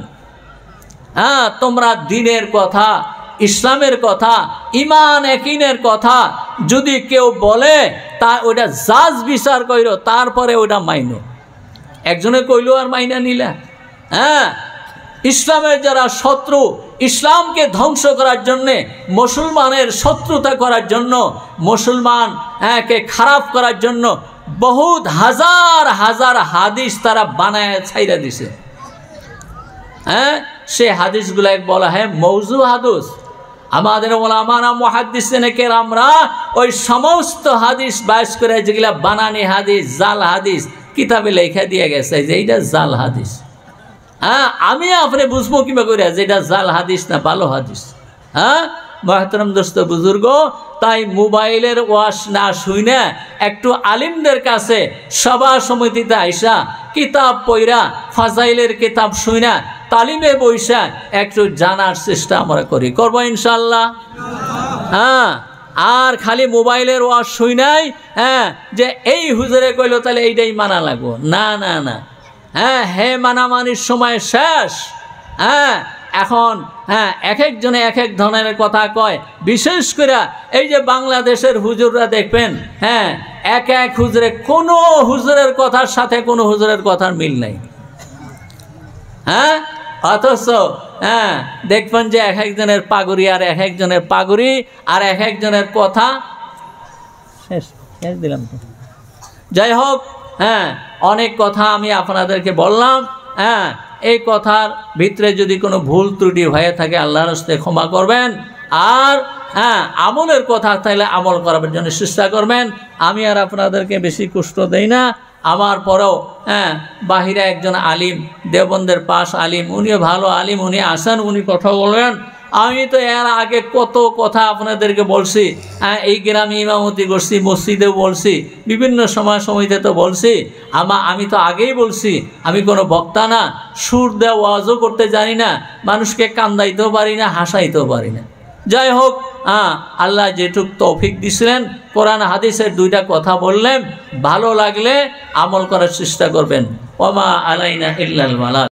তোমরা দ্বীনের কথা, ইসলামের কথা, ইমান ইয়াকিনের কথা যদি কেউ বলে, তা ওইটা জাজ বিচার কইরো, তারপরে ওইটা মাইনো। একজনে কইলো আর মাইনা নিলা? ইসলামের যারা শত্রু, ইসলামকে ধ্বংস করার জন্যে, মুসলমানের শত্রুতা করার জন্য, মুসলমান কে খারাপ করার জন্য বহুত হাজার হাজার হাদিস তারা বানায় ছাইরা দিছে। সে হাদিসগুলো বলা হয় মৌজু হাদিস। আমাদের ওলামারা মুহাদ্দিসিনে কেরামরা ওই সমস্ত হাদিস বাইশ করে যেগুলা বানানি হাদিস, জাল হাদিস কিতাবে লেখা দিয়ে গেছে যে এইটা জাল হাদিস। আমি আপনি বুঝবো কিবা করে যে এটা জাল হাদিস না ভালো হাদিস? মহতরম দোস্ত বুজুর্গ, তাই মোবাইলের ওয়াশ না শুইনা একটু আলিমদের কাছে সভা সমিতিতে আইসা কিতাব পইরা ফাজাইলের কিতাব শুইনা তালিমে বইসা একটু জানার চেষ্টা আমরা করি, করবো ইনশাল্লাহ। আর খালি মোবাইলের ওয়াশ শুইনাই যে এই হুজুরে কইলো তাহলে এইটাই মানা লাগবো, না না না। হে মানামানির সময় শেষ। এখন এক একজনে এক এক ধরনের কথা কয়। বিশেষ করে এই যে বাংলাদেশের হুজুররা দেখবেন, এক এক হুজুরে, কোনো হুজুরের কথার সাথে কোনো হুজুরের কথার মিল নাই। অথচ দেখবেন যে এক একজনের পাগুড়ি আর এক একজনের পাগুড়ি আর এক একজনের কথা শেষ দিলাম তো। যাই হোক, অনেক কথা আমি আপনাদেরকে বললাম। এই কথার ভিতরে যদি কোনো ভুল ত্রুটি হয়ে থাকে আল্লাহর রাস্তায় ক্ষমা করবেন। আর আমলের কথা তাইলে আমল করার জন্য চেষ্টা করবেন। আমি আর আপনাদেরকে বেশি কষ্ট দেই না। আমার পরেও বাহিরে একজন আলিম, দেওবন্দের পাশ আলিম, উনিও ভালো আলিম, উনি আসেন, উনি কথা বলবেন। আমি তো এর আগে কত কথা আপনাদেরকে বলছি, এই গ্রামে ইমামতি করছি, মসজিদেও বলছি, বিভিন্ন সময়তে তো বলছি। আমি তো আগেই বলছি আমি কোনো বক্তা না, সুর দেওয়া ওয়াজও করতে জানি না, মানুষকে কান্দাইতেও পারি না, হাসাইতেও পারি না। যাই হোক, আল্লাহ যেটুক তৌফিক দিছিলেন, কোরআন হাদিসের দুইটা কথা বললেন, ভালো লাগলে আমল করার চেষ্টা করবেন। ওমা আলাইনা ইল্লাল বালাগ।